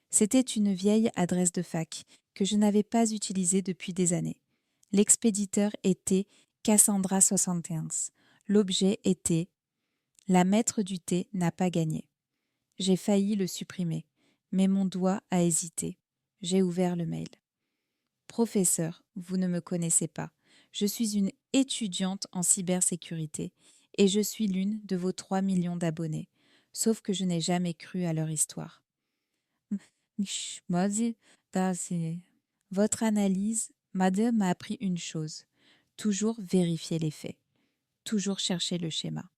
C'était une vieille adresse de fac que je n'avais pas utilisée depuis des années. L'expéditeur était Cassandra 71. L'objet était la maître du thé n'a pas gagné. J'ai failli le supprimer, mais mon doigt a hésité. J'ai ouvert le mail. Professeur, vous ne me connaissez pas. Je suis une étudiante en cybersécurité et je suis l'une de vos 3 millions d'abonnés. Sauf que je n'ai jamais cru à leur histoire. Votre analyse, madame, m'a appris une chose. Toujours vérifier les faits. Toujours chercher le schéma.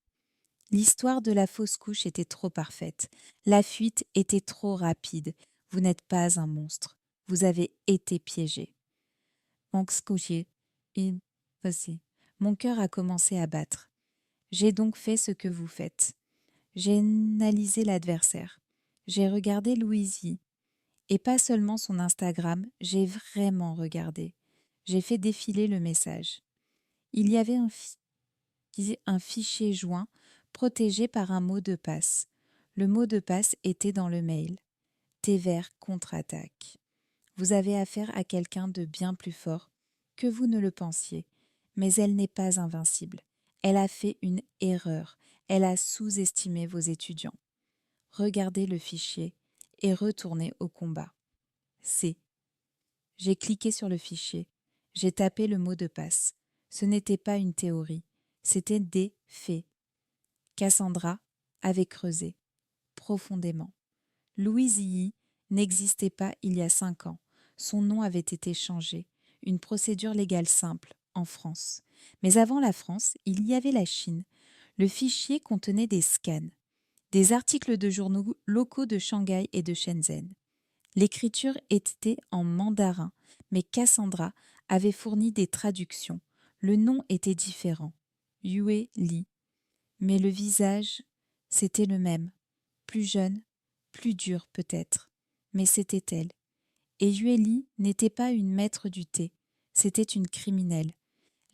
L'histoire de la fausse couche était trop parfaite. La fuite était trop rapide. Vous n'êtes pas un monstre. Vous avez été piégé. Mon cœur a commencé à battre. J'ai donc fait ce que vous faites. J'ai analysé l'adversaire. J'ai regardé Louisie. Et pas seulement son Instagram, j'ai vraiment regardé. J'ai fait défiler le message. Il y avait un fichier joint protégé par un mot de passe. Le mot de passe était dans le mail. Téver contre-attaque. Vous avez affaire à quelqu'un de bien plus fort que vous ne le pensiez, mais elle n'est pas invincible. Elle a fait une erreur. Elle a sous-estimé vos étudiants. Regardez le fichier et retournez au combat. C. J'ai cliqué sur le fichier. J'ai tapé le mot de passe. Ce n'était pas une théorie. C'était des faits. Cassandra avait creusé profondément. Louise Yi n'existait pas il y a 5 ans. Son nom avait été changé. Une procédure légale simple, en France. Mais avant la France, il y avait la Chine. Le fichier contenait des scans, des articles de journaux locaux de Shanghai et de Shenzhen. L'écriture était en mandarin, mais Cassandra avait fourni des traductions. Le nom était différent. Yue Li. Mais le visage, c'était le même. Plus jeune, plus dur peut-être. Mais c'était elle. Et Yue Li n'était pas une maître du thé. C'était une criminelle.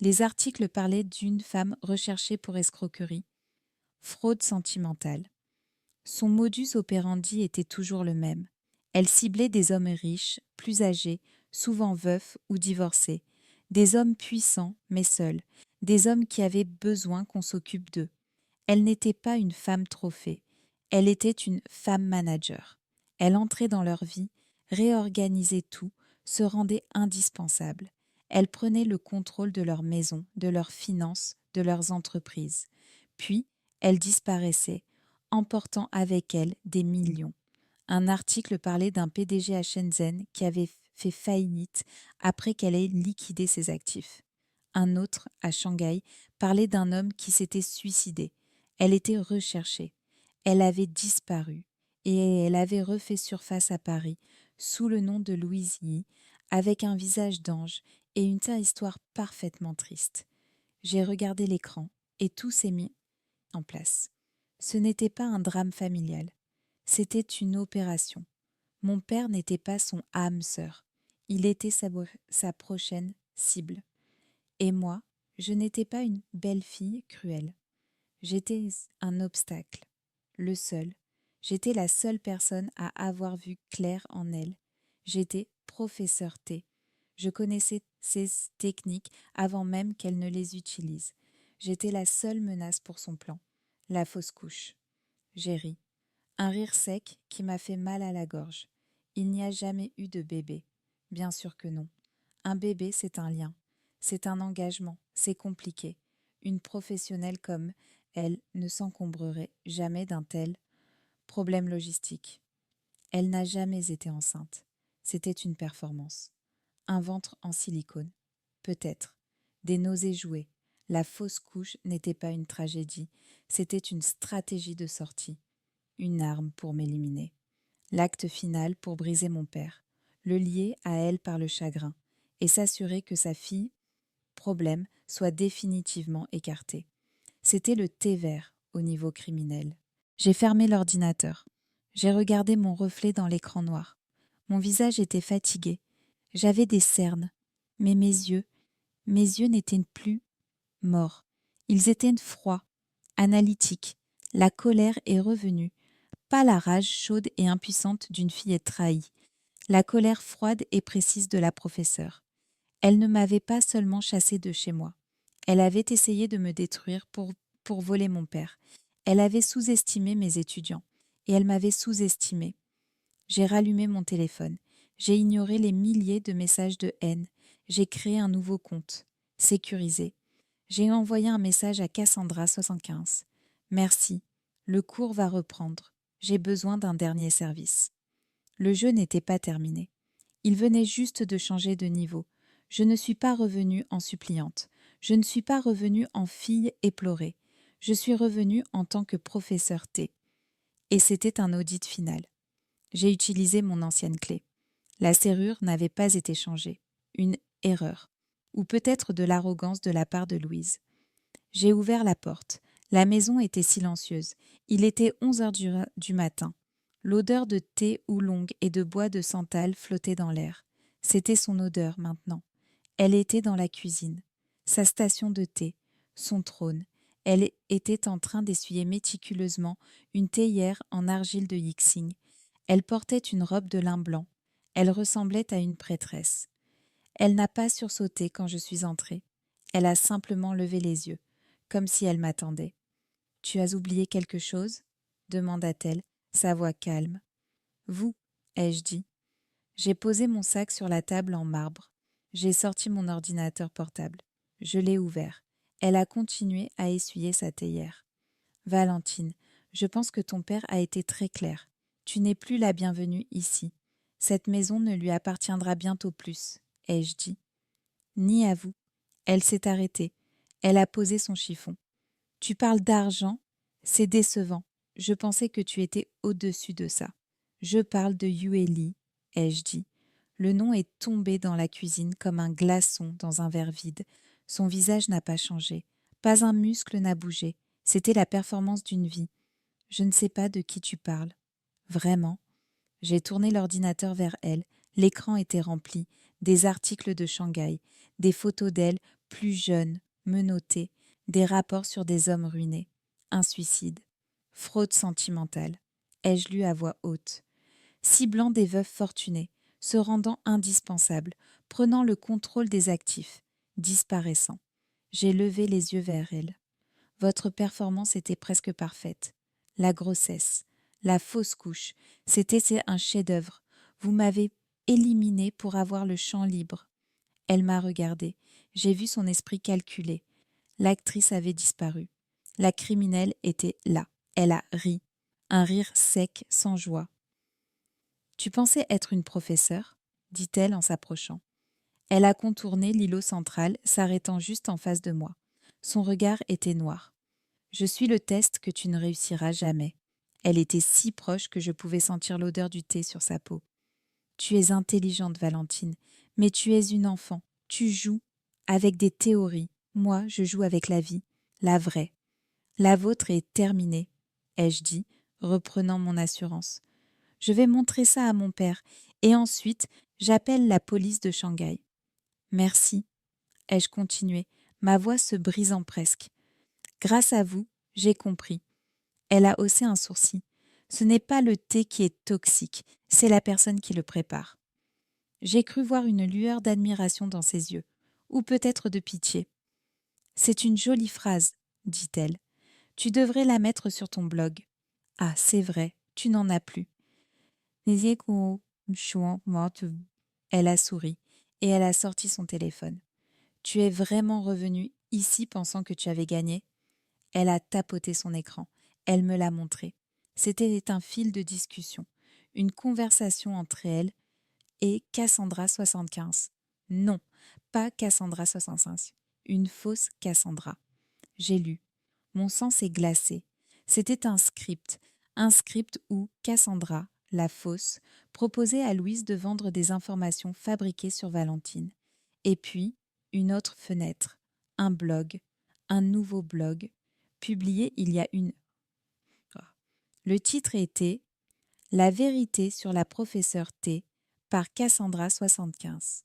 Les articles parlaient d'une femme recherchée pour escroquerie. Fraude sentimentale. Son modus operandi était toujours le même. Elle ciblait des hommes riches, plus âgés, souvent veufs ou divorcés, des hommes puissants mais seuls, des hommes qui avaient besoin qu'on s'occupe d'eux. Elle n'était pas une femme trophée, elle était une femme manager. Elle entrait dans leur vie, réorganisait tout, se rendait indispensable. Elle prenait le contrôle de leur maison, de leurs finances, de leurs entreprises. Puis, elle disparaissait, emportant avec elle des millions. Un article parlait d'un PDG à Shenzhen qui avait fait faillite après qu'elle ait liquidé ses actifs. Un autre, à Shanghai, parlait d'un homme qui s'était suicidé. Elle était recherchée. Elle avait disparu et elle avait refait surface à Paris sous le nom de Louise Yi, avec un visage d'ange et une histoire parfaitement triste. J'ai regardé l'écran et tout s'est mis en place. Ce n'était pas un drame familial, c'était une opération. Mon père n'était pas son âme sœur, il était sa prochaine cible. Et moi, je n'étais pas une belle fille cruelle. J'étais un obstacle, le seul. J'étais la seule personne à avoir vu clair en elle. J'étais professeur T. Je connaissais ses techniques avant même qu'elle ne les utilise. J'étais la seule menace pour son plan, la fausse couche. J'ai ri. Un rire sec qui m'a fait mal à la gorge. Il n'y a jamais eu de bébé. Bien sûr que non. Un bébé, c'est un lien. C'est un engagement. C'est compliqué. Une professionnelle comme elle ne s'encombrerait jamais d'un tel problème logistique. Elle n'a jamais été enceinte. C'était une performance. Un ventre en silicone. Peut-être. Des nausées jouées. La fausse couche n'était pas une tragédie. C'était une stratégie de sortie. Une arme pour m'éliminer. L'acte final pour briser mon père. Le lier à elle par le chagrin. Et s'assurer que sa fille, problème, soit définitivement écartée. C'était le thé vert au niveau criminel. J'ai fermé l'ordinateur. J'ai regardé mon reflet dans l'écran noir. Mon visage était fatigué. J'avais des cernes. Mais mes yeux n'étaient plus morts. Ils étaient froids, analytiques. La colère est revenue. Pas la rage chaude et impuissante d'une fille trahie. La colère froide et précise de la professeure. Elle ne m'avait pas seulement chassée de chez moi. Elle avait essayé de me détruire pour voler mon père. Elle avait sous-estimé mes étudiants. Et elle m'avait sous-estimé. J'ai rallumé mon téléphone. J'ai ignoré les milliers de messages de haine. J'ai créé un nouveau compte. Sécurisé. J'ai envoyé un message à Cassandra75. Merci. Le cours va reprendre. J'ai besoin d'un dernier service. Le jeu n'était pas terminé. Il venait juste de changer de niveau. Je ne suis pas revenue en suppliante. Je ne suis pas revenue en fille éplorée. Je suis revenue en tant que professeur T. Et c'était un audit final. J'ai utilisé mon ancienne clé. La serrure n'avait pas été changée. Une erreur. Ou peut-être de l'arrogance de la part de Louise. J'ai ouvert la porte. La maison était silencieuse. Il était 11 heures du matin. L'odeur de thé oolong et de bois de santal flottait dans l'air. C'était son odeur maintenant. Elle était dans la cuisine. Sa station de thé. Son trône. Elle était en train d'essuyer méticuleusement une théière en argile de Yixing. Elle portait une robe de lin blanc. Elle ressemblait à une prêtresse. Elle n'a pas sursauté quand je suis entrée. Elle a simplement levé les yeux, comme si elle m'attendait. « Tu as oublié quelque chose ?» demanda-t-elle, sa voix calme. « Vous, ai-je dit. » J'ai posé mon sac sur la table en marbre. J'ai sorti mon ordinateur portable. Je l'ai ouvert. Elle a continué à essuyer sa théière. « Valentine, je pense que ton père a été très clair. Tu n'es plus la bienvenue ici. Cette maison ne lui appartiendra bientôt plus, ai-je dit. Ni à vous. » Elle s'est arrêtée. Elle a posé son chiffon. « Tu parles d'argent? C'est décevant. Je pensais que tu étais au-dessus de ça. Je parle de Yue Li, ai-je dit. » Le nom est tombé dans la cuisine comme un glaçon dans un verre vide. Son visage n'a pas changé. Pas un muscle n'a bougé. C'était la performance d'une vie. « Je ne sais pas de qui tu parles. » « Vraiment ?» J'ai tourné l'ordinateur vers elle. L'écran était rempli. Des articles de Shanghai, des photos d'elle plus jeune, menottée, des rapports sur des hommes ruinés. Un suicide. Fraude sentimentale. Ai-je lu à voix haute. Ciblant des veuves fortunées, se rendant indispensables, prenant le contrôle des actifs, disparaissant. J'ai levé les yeux vers elle. Votre performance était presque parfaite. La grossesse, la fausse couche, c'était un chef-d'œuvre. Vous m'avez éliminée pour avoir le champ libre. Elle m'a regardée. J'ai vu son esprit calculé. L'actrice avait disparu. La criminelle était là. Elle a ri. Un rire sec, sans joie. « Tu pensais être une professeure ?» dit-elle en s'approchant. Elle a contourné l'îlot central, s'arrêtant juste en face de moi. Son regard était noir. « Je suis le test que tu ne réussiras jamais. » Elle était si proche que je pouvais sentir l'odeur du thé sur sa peau. « Tu es intelligente, Valentine, mais tu es une enfant. Tu joues avec des théories. Moi, je joue avec la vie, la vraie. La vôtre est terminée, ai-je dit, reprenant mon assurance. Je vais montrer ça à mon père, et ensuite, j'appelle la police de Shanghai. Merci, ai-je continué, ma voix se brisant presque. Grâce à vous, j'ai compris. Elle a haussé un sourcil. Ce n'est pas le thé qui est toxique, c'est la personne qui le prépare. J'ai cru voir une lueur d'admiration dans ses yeux, ou peut-être de pitié. C'est une jolie phrase, dit-elle. Tu devrais la mettre sur ton blog. Ah, c'est vrai, tu n'en as plus. Elle a souri et elle a sorti son téléphone. Tu es vraiment revenu ici pensant que tu avais gagné? Elle a tapoté son écran. Elle me l'a montré. C'était un fil de discussion, une conversation entre elle et Cassandra 75. Non, pas Cassandra 65. Une fausse Cassandra. J'ai lu. Mon sang s'est glacé. C'était un script où Cassandra, la fausse, proposait à Louise de vendre des informations fabriquées sur Valentine. Et puis, une autre fenêtre, un blog, un nouveau blog, publié il y a une heure. Le titre était La vérité sur la professeure T par Cassandra 75.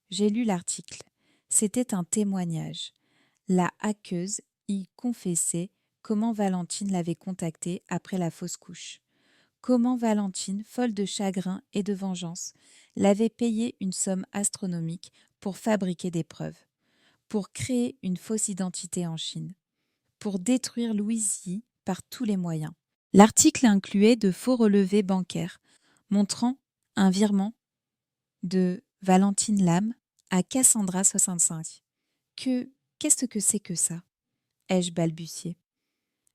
J'ai lu l'article. C'était un témoignage. La hackeuse y confessait comment Valentine l'avait contactée après la fausse couche. Comment Valentine, folle de chagrin et de vengeance, l'avait payé une somme astronomique pour fabriquer des preuves, pour créer une fausse identité en Chine, pour détruire Louise Yi par tous les moyens. L'article incluait de faux relevés bancaires, montrant un virement de Valentine Lam à Cassandra 65. Qu'est-ce que c'est que ça? Ai-je balbutié.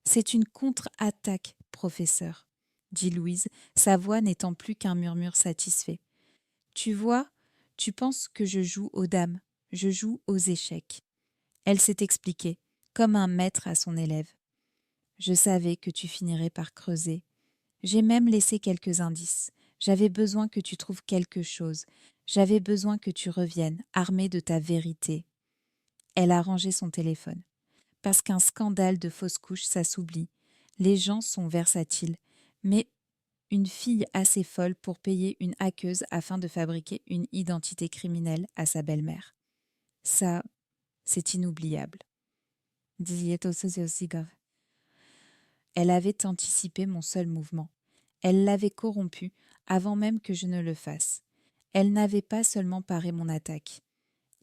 C'est une contre-attaque, professeur, dit Louise, sa voix n'étant plus qu'un murmure satisfait. Tu vois, tu penses que je joue aux dames, je joue aux échecs. Elle s'est expliquée, comme un maître à son élève. Je savais que tu finirais par creuser. J'ai même laissé quelques indices. J'avais besoin que tu trouves quelque chose. J'avais besoin que tu reviennes, armé de ta vérité. Elle a rangé son téléphone. Parce qu'un scandale de fausse couche, ça s'oublie. Les gens sont versatiles. Mais une fille assez folle pour payer une hackeuse afin de fabriquer une identité criminelle à sa belle-mère. Ça, c'est inoubliable. Elle avait anticipé mon seul mouvement. Elle l'avait corrompu avant même que je ne le fasse. Elle n'avait pas seulement paré mon attaque.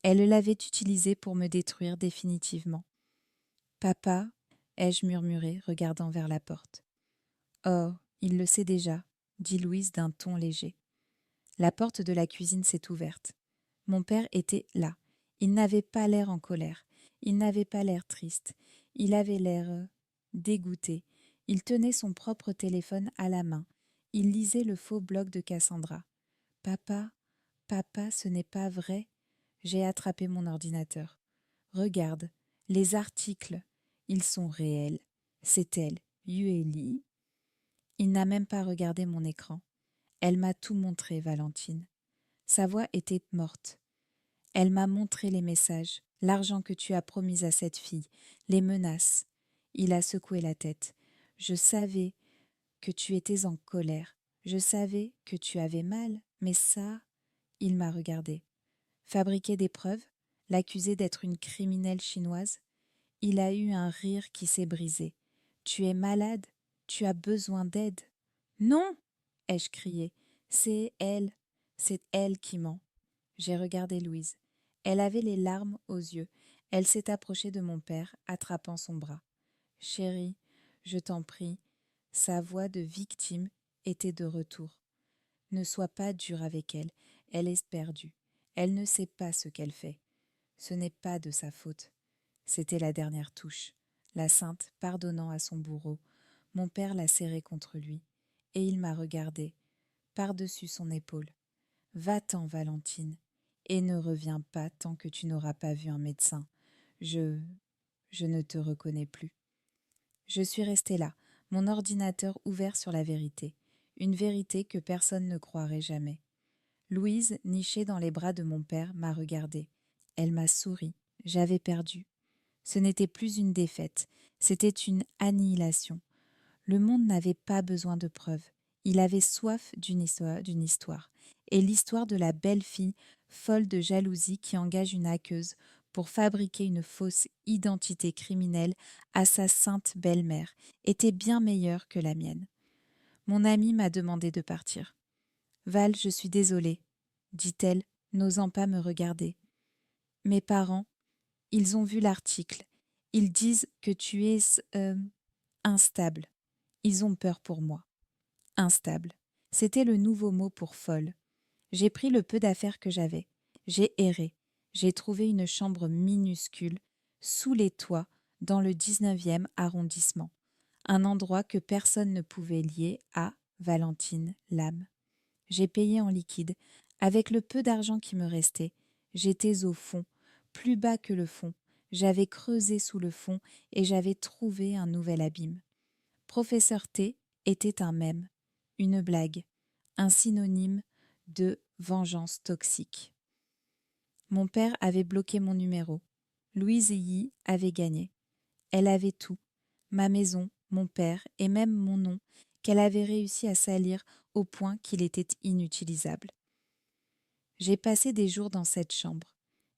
Elle l'avait utilisée pour me détruire définitivement. Papa, ai-je murmuré, regardant vers la porte. Oh, il le sait déjà, dit Louise d'un ton léger. La porte de la cuisine s'est ouverte. Mon père était là. Il n'avait pas l'air en colère. Il n'avait pas l'air triste. Il avait l'air dégoûté. Il tenait son propre téléphone à la main. Il lisait le faux blog de Cassandra. Papa, papa, ce n'est pas vrai. J'ai attrapé mon ordinateur. Regarde, les articles, ils sont réels. C'est elle, Yueli. Il n'a même pas regardé mon écran. Elle m'a tout montré, Valentine. Sa voix était morte. Elle m'a montré les messages, l'argent que tu as promis à cette fille, les menaces. Il a secoué la tête. Je savais que tu étais en colère. Je savais que tu avais mal, mais ça, il m'a regardé. Fabriquer des preuves, l'accuser d'être une criminelle chinoise. Il a eu un rire qui s'est brisé. Tu es malade, tu as besoin d'aide. Non, ai-je crié. C'est elle qui ment. J'ai regardé Louise. Elle avait les larmes aux yeux. Elle s'est approchée de mon père, attrapant son bras. Chérie, je t'en prie. Sa voix de victime était de retour. Ne sois pas dur avec elle. Elle est perdue. Elle ne sait pas ce qu'elle fait. Ce n'est pas de sa faute. C'était la dernière touche. La sainte pardonnant à son bourreau. Mon père l'a serrée contre lui. Et il m'a regardée, par-dessus son épaule. Va-t'en, Valentine, et ne reviens pas tant que tu n'auras pas vu un médecin. Je ne te reconnais plus. Je suis restée là, mon ordinateur ouvert sur la vérité, une vérité que personne ne croirait jamais. Louise, nichée dans les bras de mon père, m'a regardée. Elle m'a souri. J'avais perdu. Ce n'était plus une défaite, c'était une annihilation. Le monde n'avait pas besoin de preuves. Il avait soif d'une histoire. Et l'histoire de la belle fille, folle de jalousie, qui engage une hackeuse pour fabriquer une fausse identité criminelle à sa sainte belle-mère, était bien meilleure que la mienne. Mon amie m'a demandé de partir. Val, je suis désolée, dit-elle, n'osant pas me regarder. Mes parents, ils ont vu l'article. Ils disent que tu es instable. Ils ont peur pour moi. Instable. C'était le nouveau mot pour folle. J'ai pris le peu d'affaires que j'avais. J'ai erré. J'ai trouvé une chambre minuscule, sous les toits, dans le 19e arrondissement. Un endroit que personne ne pouvait lier à Valentine Lame. J'ai payé en liquide. Avec le peu d'argent qui me restait, j'étais au fond, plus bas que le fond. J'avais creusé sous le fond et j'avais trouvé un nouvel abîme. Professeur T était un mème, une blague, un synonyme de vengeance toxique. Mon père avait bloqué mon numéro. Louise Yi avait gagné. Elle avait tout, ma maison, mon père et même mon nom, qu'elle avait réussi à salir au point qu'il était inutilisable. J'ai passé des jours dans cette chambre.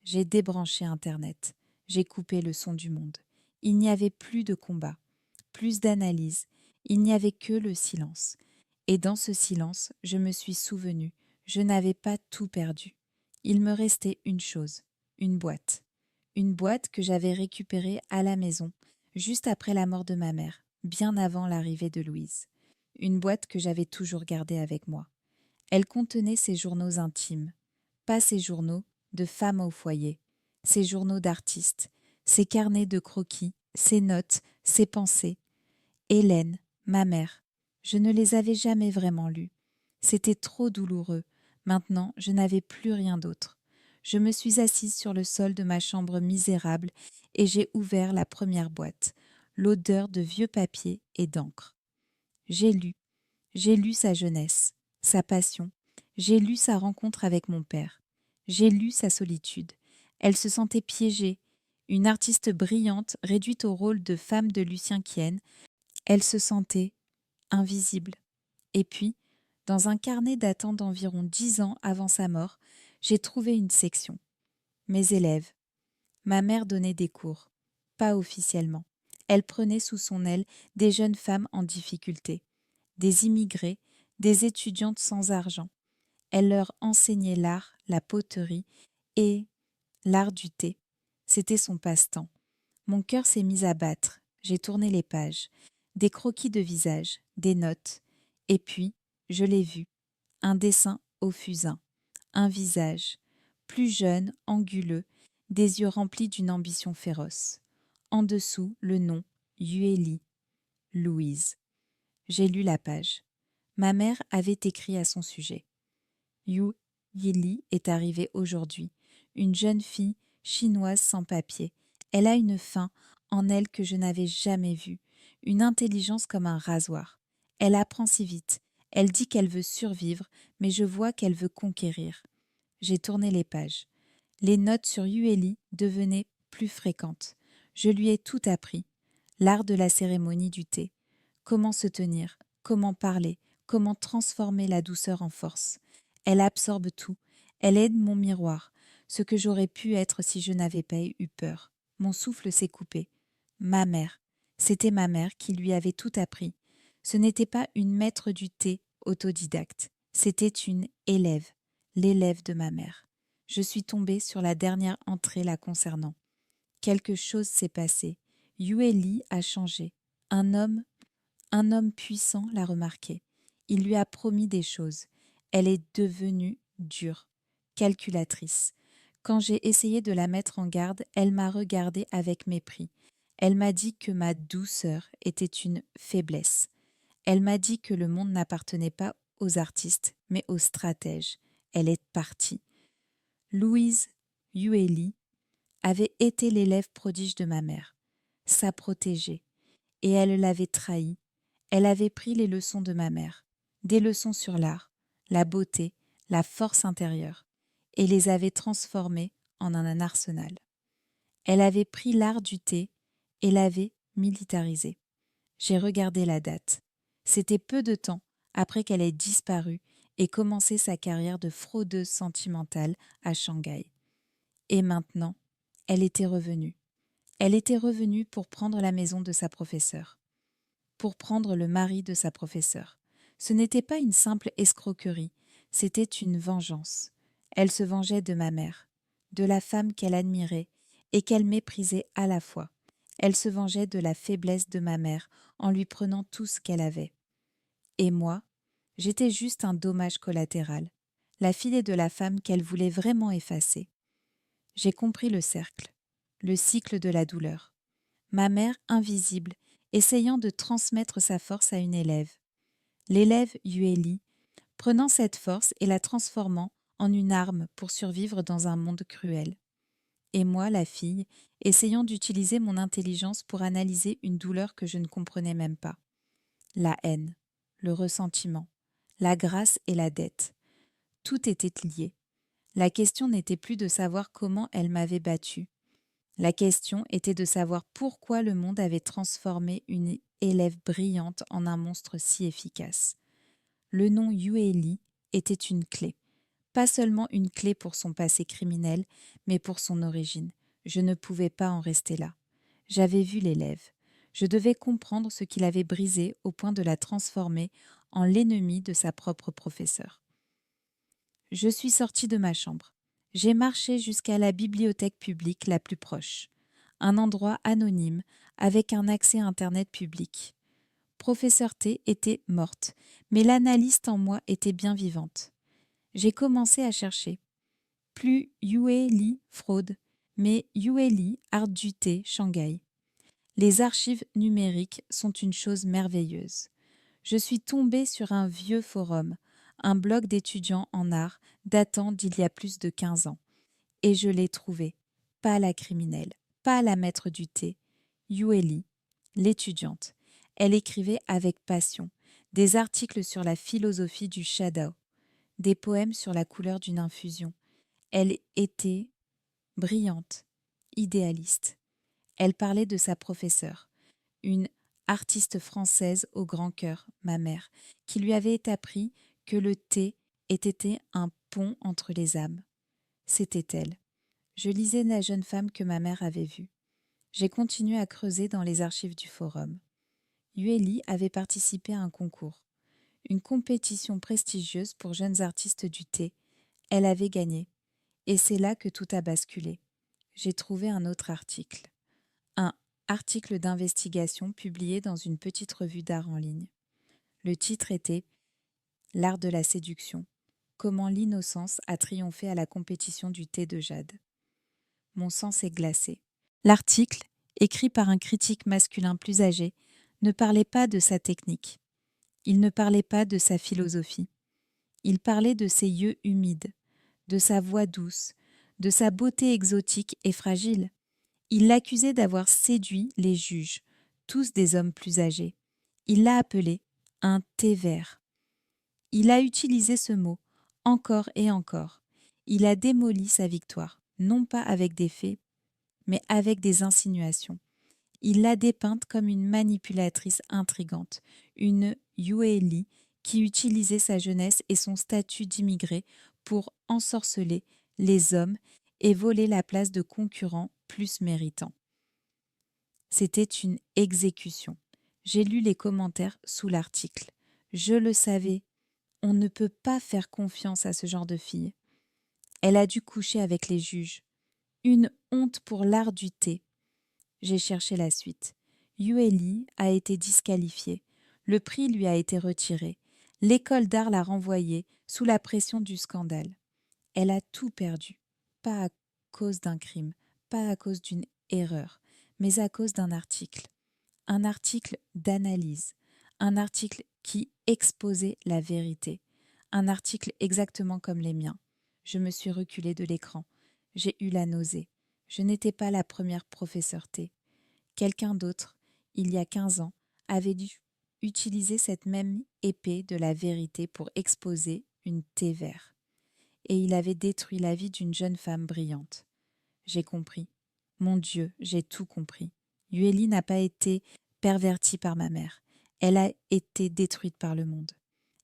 J'ai débranché Internet. J'ai coupé le son du monde. Il n'y avait plus de combat, plus d'analyse. Il n'y avait que le silence. Et dans ce silence, je me suis souvenu, je n'avais pas tout perdu. Il me restait une chose, une boîte. Une boîte que j'avais récupérée à la maison, juste après la mort de ma mère, bien avant l'arrivée de Louise. Une boîte que j'avais toujours gardée avec moi. Elle contenait ses journaux intimes, pas ses journaux de femme au foyer, ses journaux d'artiste, ses carnets de croquis, ses notes, ses pensées. Hélène, ma mère, je ne les avais jamais vraiment lus. C'était trop douloureux. Maintenant, je n'avais plus rien d'autre. Je me suis assise sur le sol de ma chambre misérable et j'ai ouvert la première boîte, l'odeur de vieux papier et d'encre. J'ai lu sa jeunesse, sa passion, j'ai lu sa rencontre avec mon père, j'ai lu sa solitude. Elle se sentait piégée, une artiste brillante réduite au rôle de femme de Lucien Quien, elle se sentait invisible. Et puis, dans un carnet datant d'environ 10 ans avant sa mort, j'ai trouvé une section. Mes élèves. Ma mère donnait des cours. Pas officiellement. Elle prenait sous son aile des jeunes femmes en difficulté, des immigrés, des étudiantes sans argent. Elle leur enseignait l'art, la poterie et l'art du thé. C'était son passe-temps. Mon cœur s'est mis à battre. J'ai tourné les pages. Des croquis de visage, des notes. Et puis, je l'ai vu. Un dessin au fusain. Un visage. Plus jeune, anguleux, des yeux remplis d'une ambition féroce. En dessous, le nom, Yueli, Louise. J'ai lu la page. Ma mère avait écrit à son sujet. Yu Yili est arrivée aujourd'hui, une jeune fille chinoise sans papier. Elle a une faim en elle que je n'avais jamais vue, une intelligence comme un rasoir. Elle apprend si vite. Elle dit qu'elle veut survivre, mais je vois qu'elle veut conquérir. J'ai tourné les pages. Les notes sur Yueli devenaient plus fréquentes. Je lui ai tout appris. L'art de la cérémonie du thé. Comment se tenir, comment parler, comment transformer la douceur en force. Elle absorbe tout. Elle aide mon miroir, ce que j'aurais pu être si je n'avais pas eu peur. Mon souffle s'est coupé. Ma mère. C'était ma mère qui lui avait tout appris. Ce n'était pas une maître du thé autodidacte. C'était une élève, l'élève de ma mère. Je suis tombée sur la dernière entrée la concernant. Quelque chose s'est passé. Yueli a changé. Un homme puissant l'a remarqué. Il lui a promis des choses. Elle est devenue dure, calculatrice. Quand j'ai essayé de la mettre en garde, elle m'a regardée avec mépris. Elle m'a dit que ma douceur était une faiblesse. Elle m'a dit que le monde n'appartenait pas aux artistes, mais aux stratèges. Elle est partie. Louise Yueli avait été l'élève prodige de ma mère, sa protégée, et elle l'avait trahie. Elle avait pris les leçons de ma mère, des leçons sur l'art, la beauté, la force intérieure, et les avait transformées en un arsenal. Elle avait pris l'art du thé et l'avait militarisé. J'ai regardé la date. C'était peu de temps après qu'elle ait disparu et commencé sa carrière de fraudeuse sentimentale à Shanghai. Et maintenant, elle était revenue. Elle était revenue pour prendre la maison de sa professeure, pour prendre le mari de sa professeure. Ce n'était pas une simple escroquerie, c'était une vengeance. Elle se vengeait de ma mère, de la femme qu'elle admirait et qu'elle méprisait à la fois. Elle se vengeait de la faiblesse de ma mère en lui prenant tout ce qu'elle avait. Et moi, j'étais juste un dommage collatéral, la filée de la femme qu'elle voulait vraiment effacer. J'ai compris le cercle, le cycle de la douleur. Ma mère invisible, essayant de transmettre sa force à une élève. L'élève Yueli, prenant cette force et la transformant en une arme pour survivre dans un monde cruel. Et moi, la fille, essayant d'utiliser mon intelligence pour analyser une douleur que je ne comprenais même pas. La haine, le ressentiment, la grâce et la dette. Tout était lié. La question n'était plus de savoir comment elle m'avait battue. La question était de savoir pourquoi le monde avait transformé une élève brillante en un monstre si efficace. Le nom Yueli était une clé. Pas seulement une clé pour son passé criminel, mais pour son origine. Je ne pouvais pas en rester là. J'avais vu l'élève. Je devais comprendre ce qu'il avait brisé au point de la transformer en l'ennemi de sa propre professeure. Je suis sortie de ma chambre. J'ai marché jusqu'à la bibliothèque publique la plus proche, un endroit anonyme avec un accès à Internet public. Professeur T était morte, mais l'analyste en moi était bien vivante. J'ai commencé à chercher. Plus Yue Li fraude, mais Yue Li art du thé Shanghai. Les archives numériques sont une chose merveilleuse. Je suis tombée sur un vieux forum, un blog d'étudiants en art datant d'il y a plus de 15 ans. Et je l'ai trouvé. Pas la criminelle, pas la maître du thé. Yue Li, l'étudiante. Elle écrivait avec passion des articles sur la philosophie du shadow, des poèmes sur la couleur d'une infusion. Elle était brillante, idéaliste. Elle parlait de sa professeure, une artiste française au grand cœur, ma mère, qui lui avait appris que le thé était un pont entre les âmes. C'était elle. Je lisais la jeune femme que ma mère avait vue. J'ai continué à creuser dans les archives du forum. Yueli avait participé à un concours, une compétition prestigieuse pour jeunes artistes du thé. Elle avait gagné. Et c'est là que tout a basculé. J'ai trouvé un autre article. Un article d'investigation publié dans une petite revue d'art en ligne. Le titre était « L'art de la séduction. Comment l'innocence a triomphé à la compétition du thé de jade ». Mon sang s'est glacé. L'article, écrit par un critique masculin plus âgé, ne parlait pas de sa technique. Il ne parlait pas de sa philosophie. Il parlait de ses yeux humides, de sa voix douce, de sa beauté exotique et fragile. Il l'accusait d'avoir séduit les juges, tous des hommes plus âgés. Il l'a appelé un thé vert. Il a utilisé ce mot encore et encore. Il a démoli sa victoire, non pas avec des faits, mais avec des insinuations. Il l'a dépeinte comme une manipulatrice intrigante, une Yue Li qui utilisait sa jeunesse et son statut d'immigré pour ensorceler les hommes et voler la place de concurrents plus méritants. C'était une exécution. J'ai lu les commentaires sous l'article. Je le savais, on ne peut pas faire confiance à ce genre de fille. Elle a dû coucher avec les juges. Une honte pour l'art du thé. J'ai cherché la suite. Yue Li a été disqualifiée. Le prix lui a été retiré. L'école d'art l'a renvoyée sous la pression du scandale. Elle a tout perdu. Pas à cause d'un crime, pas à cause d'une erreur, mais à cause d'un article. Un article d'analyse. Un article qui exposait la vérité. Un article exactement comme les miens. Je me suis reculée de l'écran. J'ai eu la nausée. Je n'étais pas la première professeure T. Quelqu'un d'autre, il y a 15 ans, avait dû utiliser cette même épée de la vérité pour exposer une thé vert. Et il avait détruit la vie d'une jeune femme brillante. J'ai compris. Mon Dieu, j'ai tout compris. Yueli n'a pas été pervertie par ma mère. Elle a été détruite par le monde.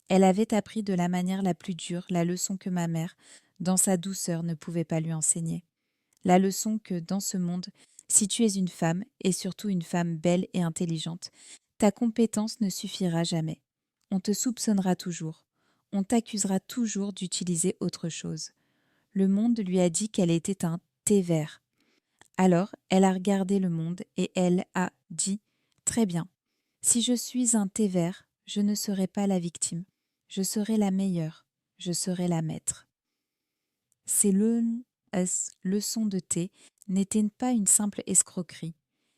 Elle avait appris de la manière la plus dure la leçon que ma mère, dans sa douceur, ne pouvait pas lui enseigner. La leçon que, dans ce monde, si tu es une femme, et surtout une femme belle et intelligente, ta compétence ne suffira jamais. On te soupçonnera toujours. On t'accusera toujours d'utiliser autre chose. Le monde lui a dit qu'elle était un thé vert. Alors, elle a regardé le monde et elle a dit « Très bien, si je suis un thé vert, je ne serai pas la victime. Je serai la meilleure. Je serai la maître. » Ces leçons de thé n'étaient pas une simple escroquerie.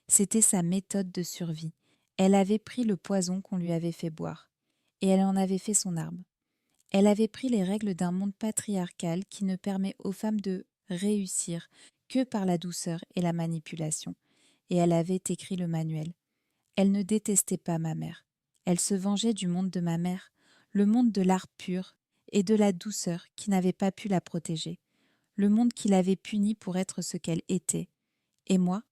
C'était sa méthode de survie. Elle avait pris le poison qu'on lui avait fait boire. Et elle en avait fait son arme. Elle avait pris les règles d'un monde patriarcal qui ne permet aux femmes de réussir que par la douceur et la manipulation. Et elle avait écrit le manuel. Elle ne détestait pas ma mère. Elle se vengeait du monde de ma mère, le monde de l'art pur et de la douceur qui n'avait pas pu la protéger, le monde qui l'avait punie pour être ce qu'elle était. Et moi,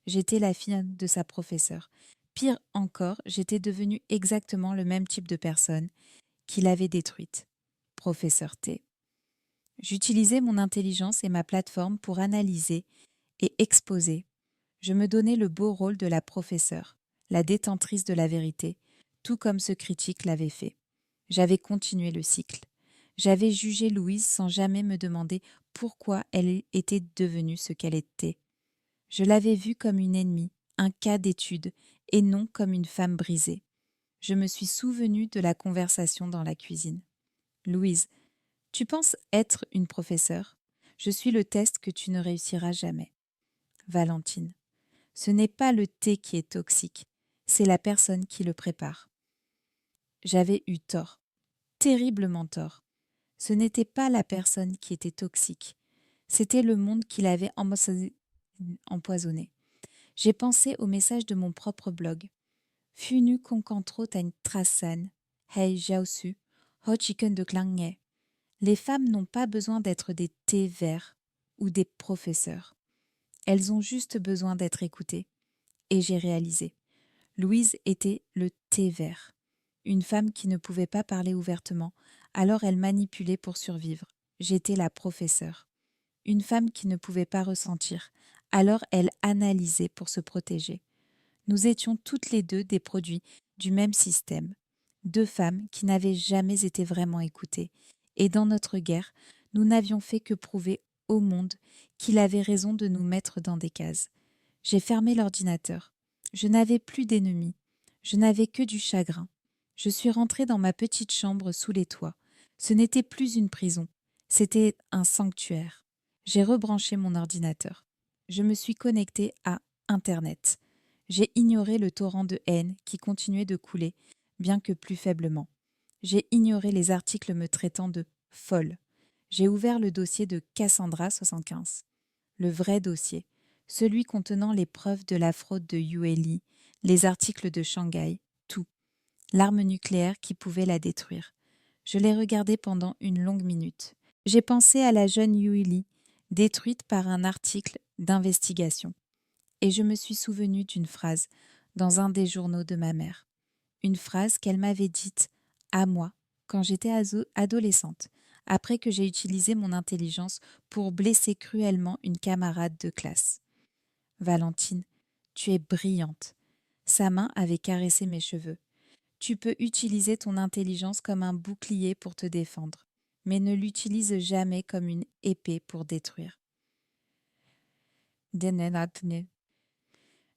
j'étais la fille de sa professeure. Pire encore, j'étais devenue exactement le même type de personne qui l'avait détruite. Professeur T. J'utilisais mon intelligence et ma plateforme pour analyser et exposer. Je me donnais le beau rôle de la professeure, la détentrice de la vérité, tout comme ce critique l'avait fait. J'avais continué le cycle. J'avais jugé Louise sans jamais me demander pourquoi elle était devenue ce qu'elle était. Je l'avais vue comme une ennemie, un cas d'étude, et non comme une femme brisée. Je me suis souvenue de la conversation dans la cuisine. Louise, tu penses être une professeure? Je suis le test que tu ne réussiras jamais. Valentine, ce n'est pas le thé qui est toxique, c'est la personne qui le prépare. J'avais eu tort, terriblement tort. Ce n'était pas la personne qui était toxique, c'était le monde qui l'avait empoisonné. J'ai pensé au message de mon propre blog. Funu konkantro tain trasan, hei jiaosu, ho chicken de klangye. Les femmes n'ont pas besoin d'être des thés verts ou des professeurs. Elles ont juste besoin d'être écoutées. Et j'ai réalisé. Louise était le thé vert. Une femme qui ne pouvait pas parler ouvertement, alors elle manipulait pour survivre. J'étais la professeure. Une femme qui ne pouvait pas ressentir, alors elle analysait pour se protéger. Nous étions toutes les deux des produits du même système. Deux femmes qui n'avaient jamais été vraiment écoutées. Et dans notre guerre, nous n'avions fait que prouver au monde qu'il avait raison de nous mettre dans des cases. J'ai fermé l'ordinateur. Je n'avais plus d'ennemis. Je n'avais que du chagrin. Je suis rentrée dans ma petite chambre sous les toits. Ce n'était plus une prison. C'était un sanctuaire. J'ai rebranché mon ordinateur. Je me suis connectée à Internet. J'ai ignoré le torrent de haine qui continuait de couler, bien que plus faiblement. J'ai ignoré les articles me traitant de folle. J'ai ouvert le dossier de Cassandra 75. Le vrai dossier. Celui contenant les preuves de la fraude de Yueli, les articles de Shanghai, tout. L'arme nucléaire qui pouvait la détruire. Je l'ai regardé pendant une longue minute. J'ai pensé à la jeune Yueli, détruite par un article d'investigation. Et je me suis souvenu d'une phrase dans un des journaux de ma mère. Une phrase qu'elle m'avait dite à moi quand j'étais adolescente, après que j'ai utilisé mon intelligence pour blesser cruellement une camarade de classe. Valentine, tu es brillante. Sa main avait caressé mes cheveux. Tu peux utiliser ton intelligence comme un bouclier pour te défendre, mais ne l'utilise jamais comme une épée pour détruire.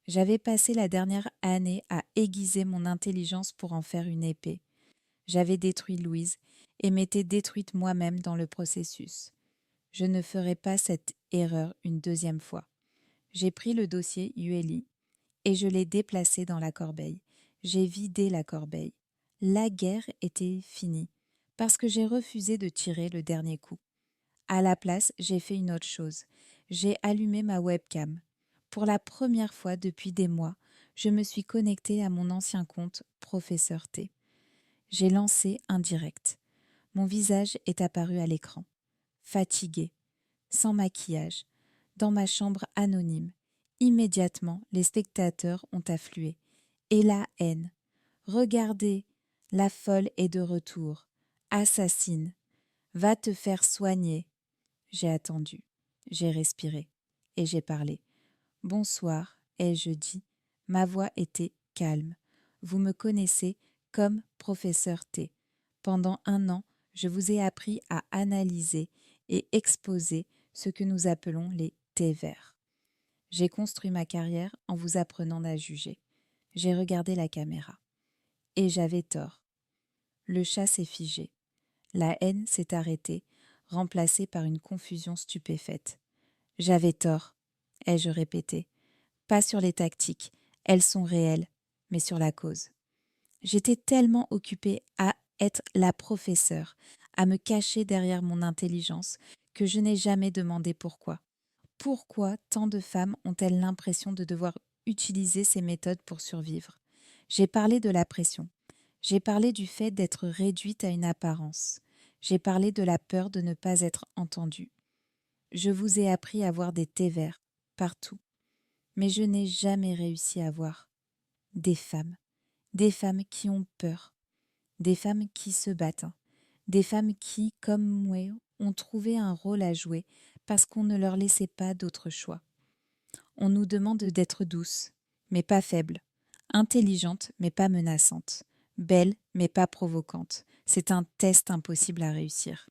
J'avais passé la dernière année à aiguiser mon intelligence pour en faire une épée. J'avais détruit Louise et m'étais détruite moi-même dans le processus. Je ne ferai pas cette erreur une deuxième fois. J'ai pris le dossier Yueli et je l'ai déplacé dans la corbeille. J'ai vidé la corbeille. La guerre était finie parce que j'ai refusé de tirer le dernier coup. À la place, j'ai fait une autre chose. J'ai allumé ma webcam. Pour la première fois depuis des mois, je me suis connectée à mon ancien compte Professeur T. J'ai lancé un direct. Mon visage est apparu à l'écran. Fatigué, sans maquillage, dans ma chambre anonyme. Immédiatement, les spectateurs ont afflué. Et la haine. Regardez, la folle est de retour. Assassine. Va te faire soigner. J'ai attendu. J'ai respiré. Et j'ai parlé. Bonsoir, ai-je dit. Ma voix était calme. Vous me connaissez comme professeur T. Pendant 1 an, je vous ai appris à analyser et exposer ce que nous appelons les thés verts. J'ai construit ma carrière en vous apprenant à juger. J'ai regardé la caméra. Et j'avais tort. Le chat s'est figé. La haine s'est arrêtée, remplacée par une confusion stupéfaite. J'avais tort, ai-je répété. Pas sur les tactiques, elles sont réelles, mais sur la cause. J'étais tellement occupée à être la professeure, à me cacher derrière mon intelligence, que je n'ai jamais demandé pourquoi. Pourquoi tant de femmes ont-elles l'impression de devoir utiliser ces méthodes pour survivre? J'ai parlé de la pression. J'ai parlé du fait d'être réduite à une apparence. J'ai parlé de la peur de ne pas être entendue. Je vous ai appris à voir des thés verts, partout. Mais je n'ai jamais réussi à voir des femmes qui ont peur, des femmes qui se battent, des femmes qui, comme moi, ont trouvé un rôle à jouer parce qu'on ne leur laissait pas d'autre choix. On nous demande d'être douces, mais pas faibles, intelligentes, mais pas menaçantes, belles, mais pas provocantes. C'est un test impossible à réussir.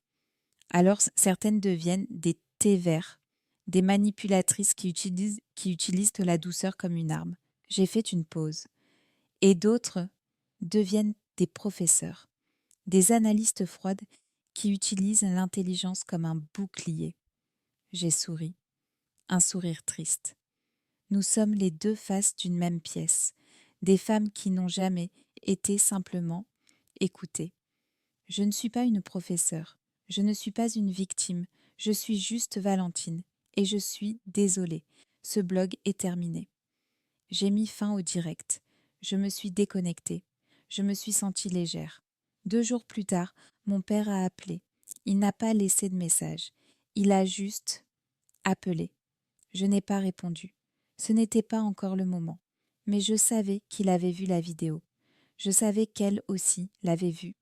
Alors certaines deviennent des thés verts, des manipulatrices qui utilisent la douceur comme une arme. J'ai fait une pause. Et d'autres deviennent des professeurs, des analystes froides qui utilisent l'intelligence comme un bouclier. J'ai souri, un sourire triste. Nous sommes les deux faces d'une même pièce, des femmes qui n'ont jamais été simplement écoutées. Je ne suis pas une professeure, je ne suis pas une victime, je suis juste Valentine, et je suis désolée, ce blog est terminé. J'ai mis fin au direct, je me suis déconnectée, je me suis sentie légère. 2 jours plus tard, mon père a appelé. Il n'a pas laissé de message, il a juste appelé. Je n'ai pas répondu. Ce n'était pas encore le moment, mais je savais qu'il avait vu la vidéo. Je savais qu'elle aussi l'avait vue.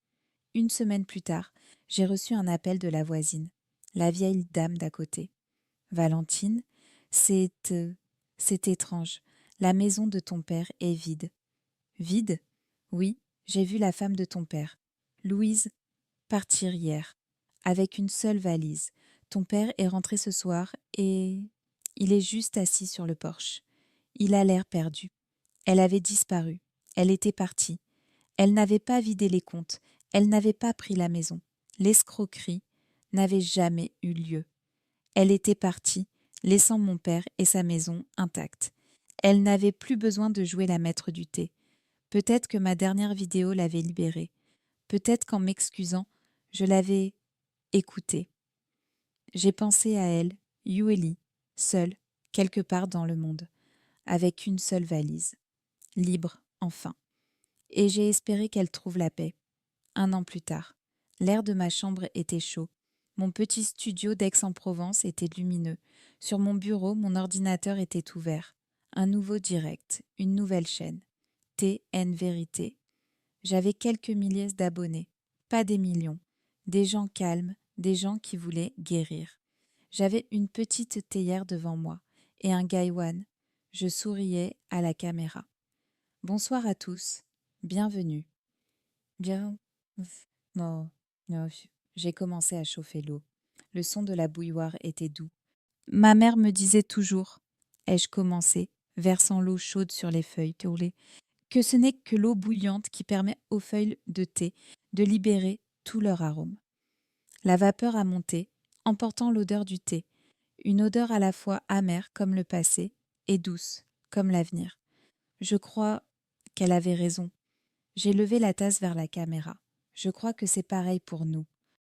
1 semaine plus tard, j'ai reçu un appel de la voisine, la vieille dame d'à côté. Valentine, c'est étrange. La maison de ton père est vide. Vide? Oui, j'ai vu la femme de ton père, Louise, partir hier, avec une seule valise. Ton père est rentré ce soir et il est juste assis sur le porche. Il a l'air perdu. Elle avait disparu. Elle était partie. Elle n'avait pas vidé les comptes. Elle n'avait pas pris la maison. L'escroquerie n'avait jamais eu lieu. Elle était partie, laissant mon père et sa maison intacts. Elle n'avait plus besoin de jouer la maître du thé. Peut-être que ma dernière vidéo l'avait libérée. Peut-être qu'en m'excusant, je l'avais écoutée. J'ai pensé à elle, Yueli, seule, quelque part dans le monde, avec une seule valise. Libre, enfin. Et j'ai espéré qu'elle trouve la paix. 1 an plus tard, l'air de ma chambre était chaud. Mon petit studio d'Aix-en-Provence était lumineux. Sur mon bureau, mon ordinateur était ouvert. Un nouveau direct, une nouvelle chaîne. TN Vérité. J'avais quelques milliers d'abonnés, pas des millions. Des gens calmes, des gens qui voulaient guérir. J'avais une petite théière devant moi et un gaïwan. Je souriais à la caméra. Bonsoir à tous. Bienvenue. Bien. Non, non, j'ai commencé à chauffer l'eau. Le son de la bouilloire était doux. Ma mère me disait toujours, ai-je commencé, versant l'eau chaude sur les feuilles tourlées, que ce n'est que l'eau bouillante qui permet aux feuilles de thé de libérer tout leur arôme. La vapeur a monté, emportant l'odeur du thé, une odeur à la fois amère comme le passé et douce comme l'avenir. Je crois qu'elle avait raison. J'ai levé la tasse vers la caméra. Je crois que c'est pareil pour nous,